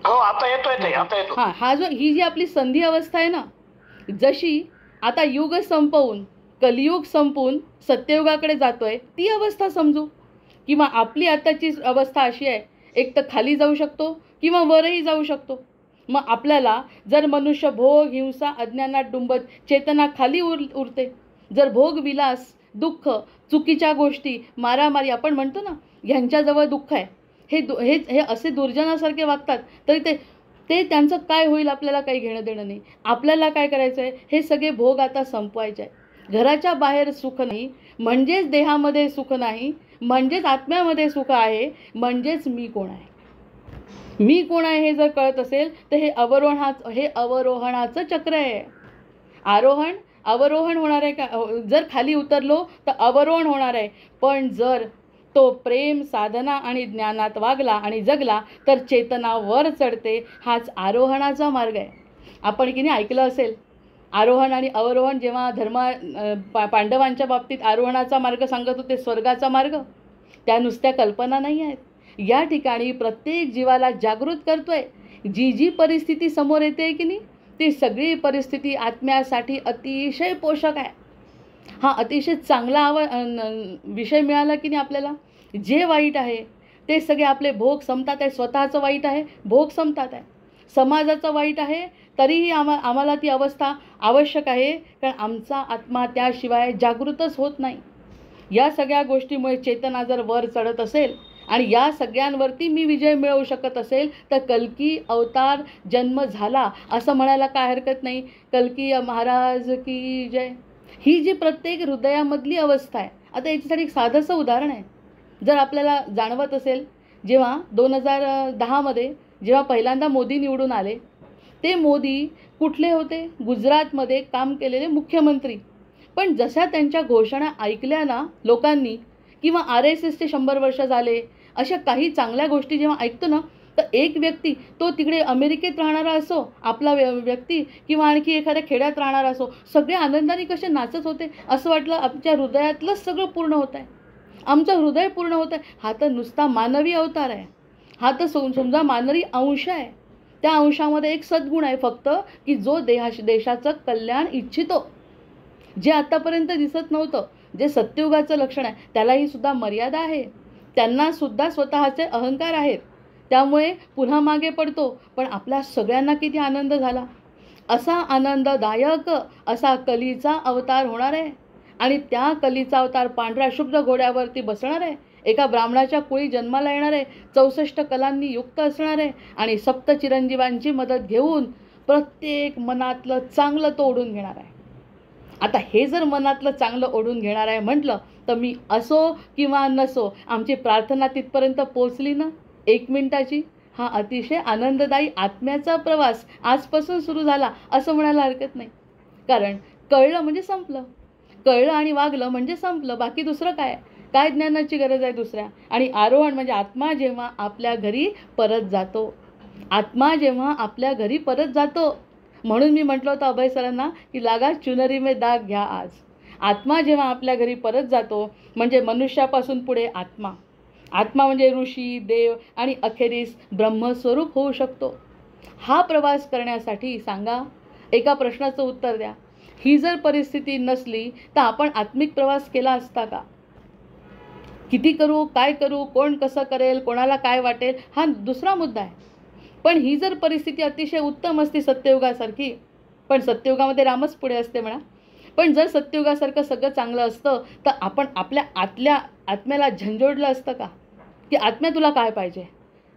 हो, आता येतोय ताई, आता येतो. हा ही जी आपली संधी अवस्था आहे ना, जशी आता युग संपवून कलियुग संपून सत्ययुगाकडे जातोय, ती अवस्था समजू. किंवा आपली आताची अवस्था अशी आहे, एक तर खाली जाऊ शकतो किंवा वरही जाऊ शकतो. मग आपल्याला जर मनुष्य भोग हिंसा अज्ञानात डुंबत चेतना खाली उरते. जर भोग विलास दुःख चुकीच्या गोष्टी मारामारी आपण म्हणतो ना, ह्यांच्याजवळ दुःख आहे, हे असे दुर्जनासारखे वागतात, तरी ते त्यांचं काय होईल आपल्याला काही घेणं देणं नाही. आपल्याला काय करायचं आहे, हे सगळे भोग आता संपवायचे आहे. घराच्या बाहेर सुख नाही म्हणजेच देहामध्ये सुख नाही, म्हणजेच आत्म्यामध्ये सुख आहे, म्हणजेच मी कोण आहे. मी कोण आहे हे जर कळत असेल तर हे अवरोहणाचं चक्र आहे. आरोहण अवरोहण होणार आहे का? जर खाली उतरलो तर अवरोहण होणार आहे. पण जर तो प्रेम साधना आणि ज्ञानात वागला आणि जगला तर चेतना वर चढते. हाच आरोहणाचा मार्ग आहे. आपण की नाही ऐकलं असेल, आरोहण आणि अवरोहण जेव्हा पांडवांच्या बाबतीत आरोहणाचा मार्ग सांगत होते, स्वर्गाचा मार्ग, त्या नुसत्या कल्पना नाही आहेत. या ठिकाणी प्रत्येक जीवाला जागृत करतोय. जी परिस्थिती समोर येते की नाही, ती सगळी परिस्थिती आत्म्यासाठी अतिशय पोषक आहे. हा अतिशय चांगला विषय मिळाला की नाही आपल्याला. जे वाईट आहे ते सगळे आपले भोग संपतात आहे. स्वतःचं वाईट आहे, भोग संपतात आहे. समाजाचं वाईट आहे, तरीही आम्हाला ती अवस्था आवश्यक आहे, कारण आमचा आत्मा त्याशिवाय जागृतच होत नाही. या सगळ्या गोष्टीमुळे चेतना जर वर चढत असेल आणि या सगळ्यांवरती मी विजय मिळवू शकत असेल तर कल्की अवतार जन्म झाला असं म्हणायला काय हरकत नाही. कल्की महाराज की जय. ही जी प्रत्येक हृदयामधली अवस्था आहे. आता याच्यासाठी एक साधंसं उदाहरण आहे. जर आपल्याला जाणवत असेल, जेव्हा 2010मध्ये जेव्हा पहिल्यांदा मोदी निवडून आले, ते मोदी कुठले होते? गुजरातमध्ये काम केलेले मुख्यमंत्री. पण जशा त्यांच्या घोषणा ऐकल्या ना लोकांनी, किंवा RSSचे 100 वर्ष झाले, अशा काही चांगल्या गोष्टी जेव्हा ऐकतो ना, तर एक व्यक्ती तो तिकडे अमेरिकेत राहणारा असो, आपला व्यक्ती, किंवा आणखी एखाद्या खेड्यात राहणारा असो, सगळे आनंदाने कसे नाचत होते. असं वाटलं आमच्या हृदयातलंच सगळं पूर्ण होत आहे, आमचं हृदय पूर्ण होत आहे. हा तर नुसता मानवी अवतार आहे. हा तर समजा मानवी अंश आहे. त्या अंशामध्ये एक सद्गुण आहे फक्त, की जो देशाचं कल्याण इच्छितो. जे आतापर्यंत दिसत नव्हतं, जे सत्ययुगाचं लक्षण आहे, त्यालाही सुद्धा मर्यादा आहे. त्यांना सुद्धा स्वतःचे अहंकार आहेत. त्यामुळे पुन्हा मागे पडतो. पण आपल्या सगळ्यांना किती आनंद झाला. असा आनंददायक असा कलीचा अवतार होणार आहे. आणि त्या कलीचा अवतार पांढऱ्या शुभ्र घोड्यावरती बसणार आहे. एका ब्राह्मणाच्या कुळी जन्माला येणार आहे. 64 कलांनी युक्त असणार आहे. आणि सप्त चिरंजीवांची मदत घेऊन प्रत्येक मनातलं चांगलं तो ओढून घेणार आहे. आता हे जर मनातलं चांगलं ओढून घेणार आहे म्हटलं तर मी असो किंवा नसो, आमची प्रार्थना तिथपर्यंत पोचली ना 1 मिनिटाची. हा अतिशय आनंददायी आत्म्याचा प्रवास आजपासून सुरू झाला असं म्हणायला हरकत नाही. कारण कळलं म्हणजे संपलं. कळलं आणि वागलं म्हणजे संपलं. बाकी दुसरं काय ज्ञानाची गरज आहे दुसऱ्या. आणि आरोहण म्हणजे आत्मा जेव्हा आपल्या घरी परत जातो. आत्मा जेव्हा आपल्या घरी परत जातो. म्हणून मी म्हटलं होतं अभय सरांना की लागा चुनरी में दाग घ्या आज. आत्मा जेव्हा आपल्या घरी परत जातो म्हणजे मनुष्यापासून पुढे आत्मा म्हणजे ऋषी, देव आणि अखेरीस ब्रह्मस्वरूप होऊ शकतो. हा प्रवास करण्यासाठी सांगा, एका प्रश्नाचं उत्तर द्या. ही जर परिस्थिती नसली तर आपण आत्मिक प्रवास केला असता का? किती करू, काय करू, कोण कसं करेल, कोणाला काय वाटेल, हा दुसरा मुद्दा आहे. पण ही जर परिस्थिती अतिशय उत्तम असती सत्ययुगासारखी, पण सत्ययुगामध्ये रामच पुढे असते म्हणा, पण जर सत्ययुगासारखं सगळं चांगलं असतं तर आपण आपल्या आत्म्याला झंझोडलं असतं का? की आत्म्या तुला काय पाहिजे,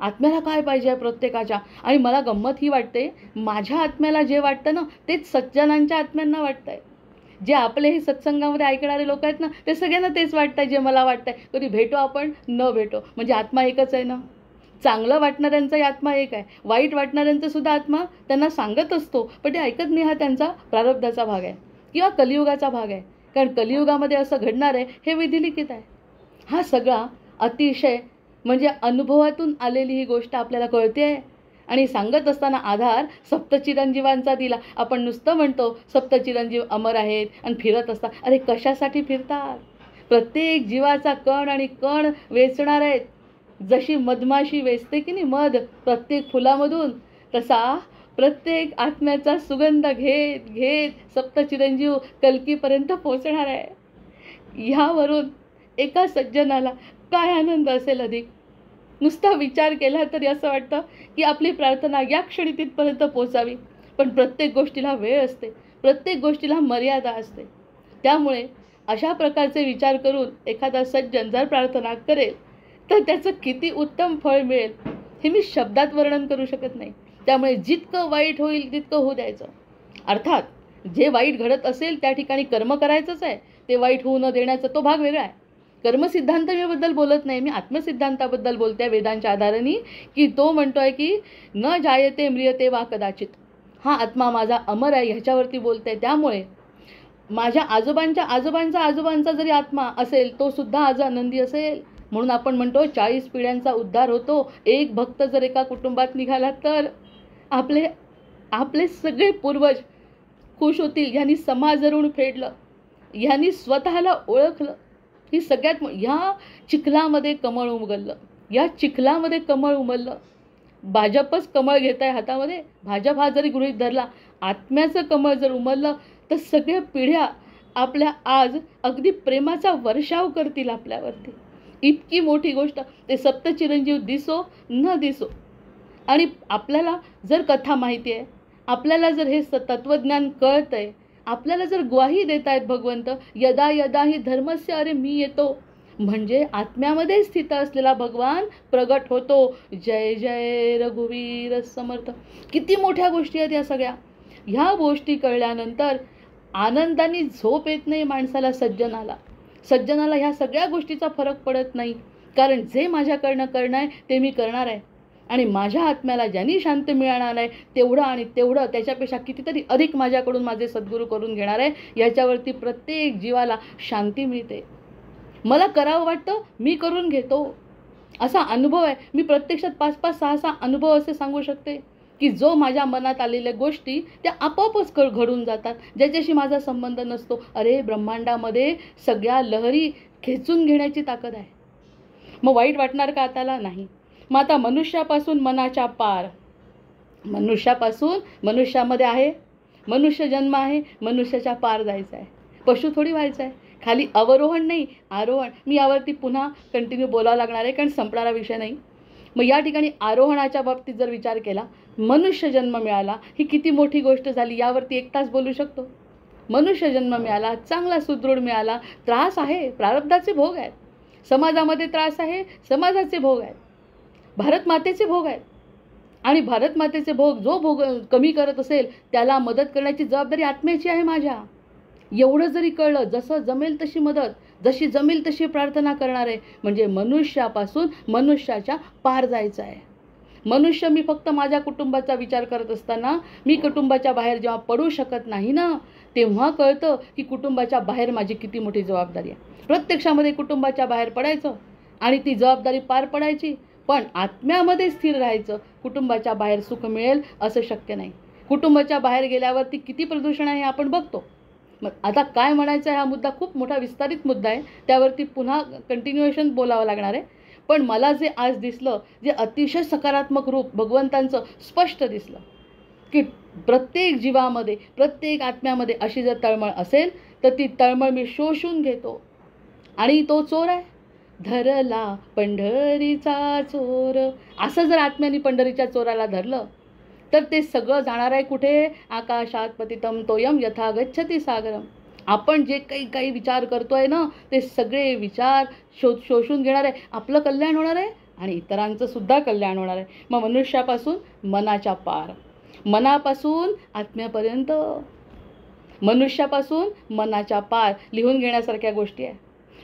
आत्म्याला काय पाहिजे प्रत्येकाच्या. आणि मला गंमत ही वाटते, माझ्या आत्म्याला जे वाटतं ना तेच सज्जनांच्या आत्म्यांना वाटतंय. जे आपले हे सत्संगामध्ये ऐकणारे लोक आहेत ना, ते सगळ्यांना तेच वाटतंय जे मला वाटतंय. कधी भेटो आपण न भेटो, म्हणजे आत्मा एकच आहे ना. चांगलं वाटणाऱ्यांचाही आत्मा एक आहे, वाईट वाटणाऱ्यांचा सुद्धा आत्मा त्यांना सांगत असतो, पण ते ऐकत नाही. हा त्यांचा प्रारब्धाचा भाग आहे किंवा कलियुगाचा भाग आहे. कारण कलियुगामध्ये असं घडणार आहे हे विधिलिखित आहे. हा सगळा अतिशय म्हणजे अनुभवातून आलेली ही गोष्ट आपल्याला कळते आहे. आणि सांगत असताना आधार सप्तचिरंजीवांचा दिला. आपण नुसतं म्हणतो सप्तचिरंजीव अमर आहेत आणि फिरत असतात. अरे कशासाठी फिरतात? प्रत्येक जीवाचा कण आणि कण वेचणार आहेत. जशी मधमाशी वेचते की नाही मध प्रत्येक फुलामधून, तसा प्रत्येक आत्म्याचा सुगंध घेत घेत सप्तचिरंजीव कल्कीपर्यंत पोहोचणार आहे. ह्यावरून एका सज्जनाला काय आनंद असेल अधिक. नुसता विचार केला तरी असं वाटतं की आपली प्रार्थना या क्षणी तिथपर्यंत पोचावी. पण प्रत्येक गोष्टीला वेळ असते, प्रत्येक गोष्टीला मर्यादा असते. त्यामुळे अशा प्रकारचे विचार करून एखादा सज्जन जर प्रार्थना करेल तर त्याचं किती उत्तम फळ मिळेल हे मी शब्दात वर्णन करू शकत नाही. त्यामुळे जितकं वाईट होईल तितकं होऊ द्यायचं. अर्थात जे वाईट घडत असेल त्या ठिकाणी कर्म करायचंच आहे, ते वाईट होऊ न देण्याचा तो भाग वेगळा आहे. कर्मसिद्धांत मी बद्दल बोलत नाही, मी आत्मसिद्धांताबद्दल बोलते वेदांच्या आधाराने, की तो म्हणतोय की न जायते म्रियते वा कदाचित, हा आत्मा माझा अमर आहे ह्याच्यावरती बोलते. त्यामुळे माझ्या आजोबांचा जरी आत्मा असेल तो सुद्धा आज आनंदी असेल. म्हणून आपण म्हणतो 40 पिढ्यांचा उद्धार होतो. एक भक्त जर एका कुटुंबात निघाला तर आपले सगळे पूर्वज खुश होतील. ह्यांनी समाज ऋण फेडलं, ह्यांनी स्वतःला ओळखलं. ही सगळ्यात ह्या चिखलामध्ये कमळ उमगलं, या चिखलामध्ये कमळ उमललं. भाजपच कमळ घेत आहे हातामध्ये. भाजप हा जरी गृहीत धरला, आत्म्याचं कमळ जर उमललं तर सगळ्या पिढ्या आपल्या आज अगदी प्रेमाचा वर्षाव करतील आपल्यावरती. इतकी मोठी गोष्ट. ते सप्तचिरंजीव दिसो न दिसो, आणि आपल्याला जर कथा माहिती आहे, आपल्याला जर हे तत्त्वज्ञान कळतं आहे, आपल्याला जर ग्वाही देत आहेत भगवंत, यदा यदा ही धर्मस्य, अरे मी येतो, म्हणजे आत्म्यामध्ये स्थित असलेला भगवान प्रगट होतो. जय जय रघुवीर समर्थ. किती मोठ्या गोष्टी आहेत या सगळ्या. ह्या गोष्टी कळल्यानंतर आनंदाने झोप येत नाही माणसाला. सज्जनाला ह्या सगळ्या गोष्टीचा फरक पडत नाही. कारण जे माझ्याकडनं करणं आहे ते मी करणार आहे, आणि माझ्या आत्म्याला ज्यांनी शांती मिळणार आहे तेवढं आणि तेवढं त्याच्यापेक्षा कितीतरी अधिक माझ्याकडून माझे सद्गुरू करून घेणार आहे. याच्यावरती प्रत्येक जीवाला शांती मिळते. मला करावं वाटतं, मी करून घेतो, असा अनुभव आहे. मी प्रत्यक्षात 5-5, 6-6 अनुभव असे सांगू शकते की जो माझ्या मनात आलेल्या गोष्टी त्या आपोआपच घडून जातात, ज्याच्याशी माझा संबंध नसतो. अरे ब्रह्मांडामध्ये सगळ्या लहरी खेचून घेण्याची ताकद आहे. मग वाईट वाटणार का आताला? नाही. मग आता मनुष्यापासून मनाच्या पार, मनुष्यामध्ये आहे, मनुष्य जन्म आहे, मनुष्याच्या पार जायचं आहे. पशु थोडी व्हायचं आहे. खाली अवरोहण नाही, आरोहण. मी यावरती पुन्हा कंटिन्यू बोलावं लागणार आहे कारण संपणारा विषय नाही. मग या ठिकाणी आरोहणाच्या बाबतीत जर विचार केला, मनुष्य जन्म मिळाला ही किती मोठी गोष्ट झाली. यावरती 1 तास बोलू शकतो. मनुष्य जन्म मिळाला, चांगला सुदृढ मिळाला. त्रास आहे, प्रारब्धाचे भोग आहेत. समाजामध्ये त्रास आहे, समाजाचे भोग आहेत. भारत मातेचे भोग आहेत, आणि भारत मातेचे भोग जो भोग कमी करत असेल त्याला मदत करण्याची जबाबदारी आत्म्याची आहे माझ्या. एवढं जरी कळलं, जसं जमेल तशी मदत, जशी जमेल तशी प्रार्थना करणार आहे. म्हणजे मनुष्यापासून मनुष्याच्या पार जायचं आहे. मनुष्य मी फक्त माझ्या कुटुंबाचा विचार करत असताना मी कुटुंबाच्या बाहेर जेव्हा पडू शकत नाही ना, तेव्हा कळतं की कुटुंबाच्या बाहेर माझी किती मोठी जबाबदारी आहे. प्रत्यक्षामध्ये कुटुंबाच्या बाहेर पडायचं आणि ती जबाबदारी पार पडायची, पण आत्म्यामध्ये स्थिर राहायचं. कुटुंबाच्या बाहेर सुख मिळेल असं शक्य नाही. कुटुंबाच्या बाहेर गेल्यावरती किती प्रदूषण आहे आपण बघतो. मग आता काय म्हणायचं आहे, हा मुद्दा खूप मोठा विस्तारित मुद्दा आहे, त्यावरती पुन्हा कंटिन्युएशन बोलावं लागणार आहे. पण मला जे आज दिसलं, जे अतिशय सकारात्मक रूप भगवंतांचं स्पष्ट दिसलं, की प्रत्येक जीवामध्ये, प्रत्येक आत्म्यामध्ये अशी जर तळमळ असेल तर ती तळमळ मी शोषून घेतो. आणि तो चोर आहे, धरला पंढरीचा चोर, असं जर आत्म्याने पंढरीच्या चोराला धरलं तर ते सगळं जाणार आहे कुठे? आकाशात पतितम तोयम यथा गच्छति सागरम. आपण जे काही विचार करतोय ना, ते सगळे विचार शोषून घेणार आहे. आपलं कल्याण होणार आहे आणि इतरांचं सुद्धा कल्याण होणार आहे. मग मनुष्यापासून मनाच्या पार, मनापासून आत्म्यापर्यंत, मनुष्यापासून मनाच्या पार लिहून घेण्यासारख्या गोष्टी आहे.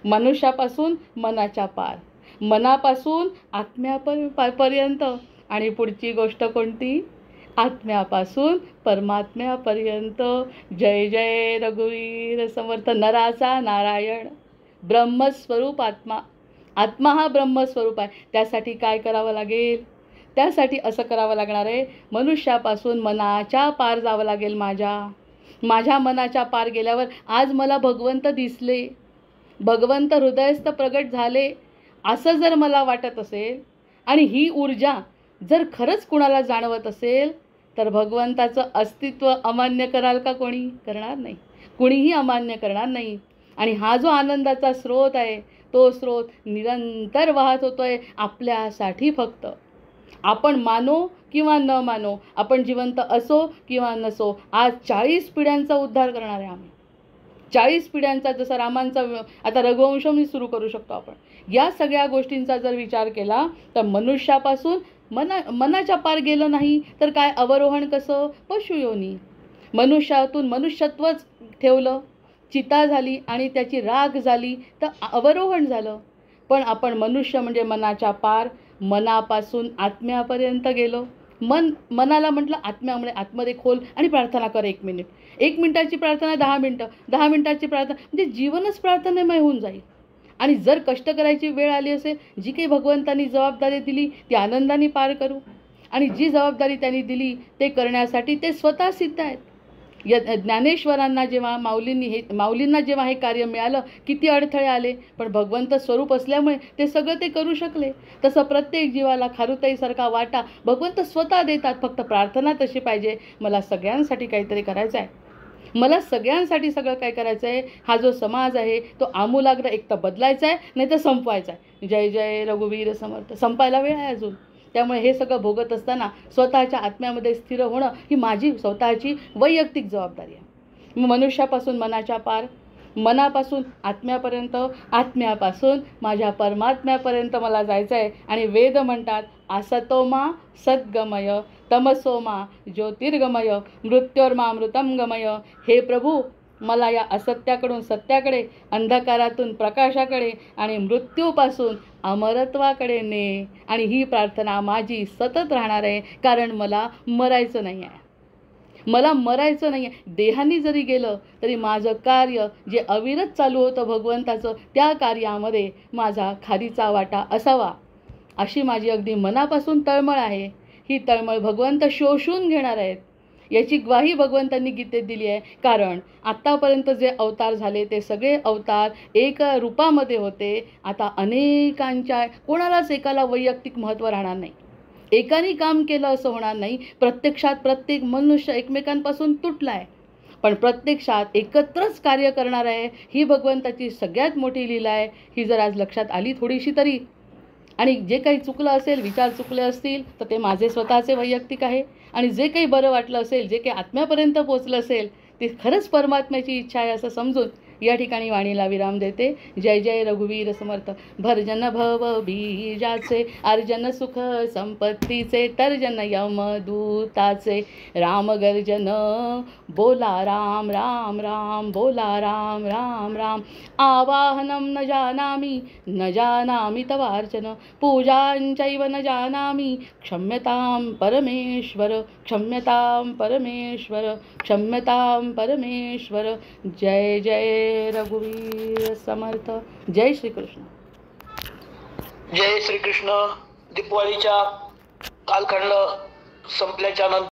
मनुष्यापासून मनाच्या पार, मनापासून आत्म्यापर्यंत, आणि पुढची गोष्ट कोणती? आत्म्यापासून परमात्म्यापर्यंत. जय जय रघुवीर समर्थ. नराचा नारायण, ब्रह्मस्वरूप आत्मा. आत्मा हा ब्रह्मस्वरूप आहे. त्यासाठी काय करावं लागेल? त्यासाठी असं करावं लागणार आहे, मनुष्यापासून मनाच्या पार जावं लागेल. माझ्या मनाच्या पार गेल्यावर आज मला भगवंत दिसले, भगवंत हृदयस्थ प्रगट झाले, असं जर मला वाटत असेल आणि ही ऊर्जा जर खरंच कुणाला जाणवत असेल तर भगवंताचं अस्तित्व अमान्य कराल का? कोणी करणार नाही, कुणीही अमान्य करणार नाही. आणि हा जो आनंदाचा स्रोत आहे तो स्रोत निरंतर वाहत होतोय आपल्यासाठी. फक्त आपण मानो किंवा न मानो, आपण जिवंत असो किंवा नसो, आज 40 पिढ्यांचा उद्धार करणार आहे आम्ही. 40 पिढ्यांचा, जसा रामांचा आता रघुवंशही सुरू करू शकतो आपण. या सगळ्या गोष्टींचा जर विचार केला तर मनुष्यापासून मनाच्या पार गेलं नाही तर काय अवरोहण कसं? पशुयोनी. मनुष्यातून मनुष्यत्वच ठेवलं, चिता झाली आणि त्याची राख झाली तर अवरोहण झालं. पण आपण मनुष्य म्हणजे मनाच्या पार, मनापासून आत्म्यापर्यंत गेलो. मनाला म्हटलं आत्म्यामुळे आतमध्ये खोल आणि प्रार्थना कर 1 मिनिट. 1 मिनिटाची प्रार्थना 10 मिनिटं, 10 मिनिटाची प्रार्थना, म्हणजे जीवनच प्रार्थनेमय होऊन जाईल. आणि जर कष्ट करायची वेळ आली असेल, जी काही भगवंतांनी जबाबदारी दिली ती आनंदाने पार करू. आणि जी जबाबदारी त्यांनी दिली ते करण्यासाठी ते स्वतः सिद्ध आहेत. ज्ञानेश्वरांना जेव्हा माऊलींना जेव्हा हे कार्य मिळालं, किती अडथळे आले, पण भगवंत स्वरूप असल्यामुळे ते सगळं ते करू शकले. तसं प्रत्येक जीवाला खारुताईसारखा वाटा भगवंत स्वतः देतात. फक्त प्रार्थना तशी पाहिजे, मला सगळ्यांसाठी काहीतरी करायचं आहे, मला सगळ्यांसाठी सगळं काय करायचं आहे. हा जो समाज आहे तो आमूलाग्र एक तर बदलायचा आहे, नाही तर संपवायचा आहे. जय जय रघुवीर समर्थ. संपायला वेळ आहे अजून. त्यामुळे हे सगळं भोगत असताना स्वतःच्या आत्म्यामध्ये स्थिर होणं ही माझी स्वतःची वैयक्तिक जबाबदारी आहे. मनुष्यापासून मनाच्या पार, मनापासून आत्म्यापर्यंत, आत्म्यापासून माझ्या परमात्म्यापर्यंत मला जायचं आहे. आणि वेद म्हणतात असतोमा सद्गमय, तमसोमा ज्योतिर्गमय, मृत्योर्मामृतम गमय. हे प्रभू, मला या असत्याकडून सत्याकडे, अंधकारातून प्रकाशाकडे आणि मृत्यूपासून अमरत्वाकडे ने. आणि ही प्रार्थना माझी सतत राहणार आहे, कारण मला मरायचं नाही आहे. मला मरायचं नाही आहे. देहाने जरी गेलं तरी माझं कार्य जे अविरत चालू होतं भगवंताचं, त्या कार्यामध्ये माझा खारीचा वाटा असावा, अशी माझी अगदी मनापासून तळमळ आहे. ही तळमळ भगवंत शोषून घेणार आहेत याची ग्वाही भगवंतांनी गीतेत दिली आहे. कारण आत्तापर्यंत जे अवतार झाले ते सगळे अवतार एक रूपामध्ये होते. आता अनेकांच्या, कोणालाच एकाला वैयक्तिक महत्त्व राहणार नाही, एकाने काम केलं असं होणार नाही. प्रत्यक्षात प्रत्येक मनुष्य एकमेकांपासून तुटला आहे, पण प्रत्यक्षात एकत्रच कार्य करणार आहे. ही भगवंताची सगळ्यात मोठी लीला आहे. ही जर आज लक्षात आली थोडीशी तरी, आणि जे काही चुकलं असेल, विचार चुकले असतील तर ते माझे स्वतःचे वैयक्तिक आहे. आणि जे काही बरं वाटलं असेल, जे काही आत्म्यापर्यंत पोचलं असेल, ते खरंच परमात्म्याची इच्छा आहे असं समजून या ठिकाणी वाणीला विराम देते. जय जय रघुवीर समर्थ. भरजन भव बीजाचे, अर्जन सुख संपत्तीचे, तर्जन यमदूताचे. राम गर्जन बोला राम राम राम, बोला राम राम राम. आवाहनं न जानामि, न जानामि तवार्चन, पूजांचैव न जानामि, क्षम्यतां परमेश्वर, क्षम्यतां परमेश्वर, क्षम्यतां परमेश्वर. जय जय रघुवीर समर्थ. जय श्रीकृष्ण. जय श्रीकृष्ण. दीपावलीच्या कालखंड संपल्याच्या नंतर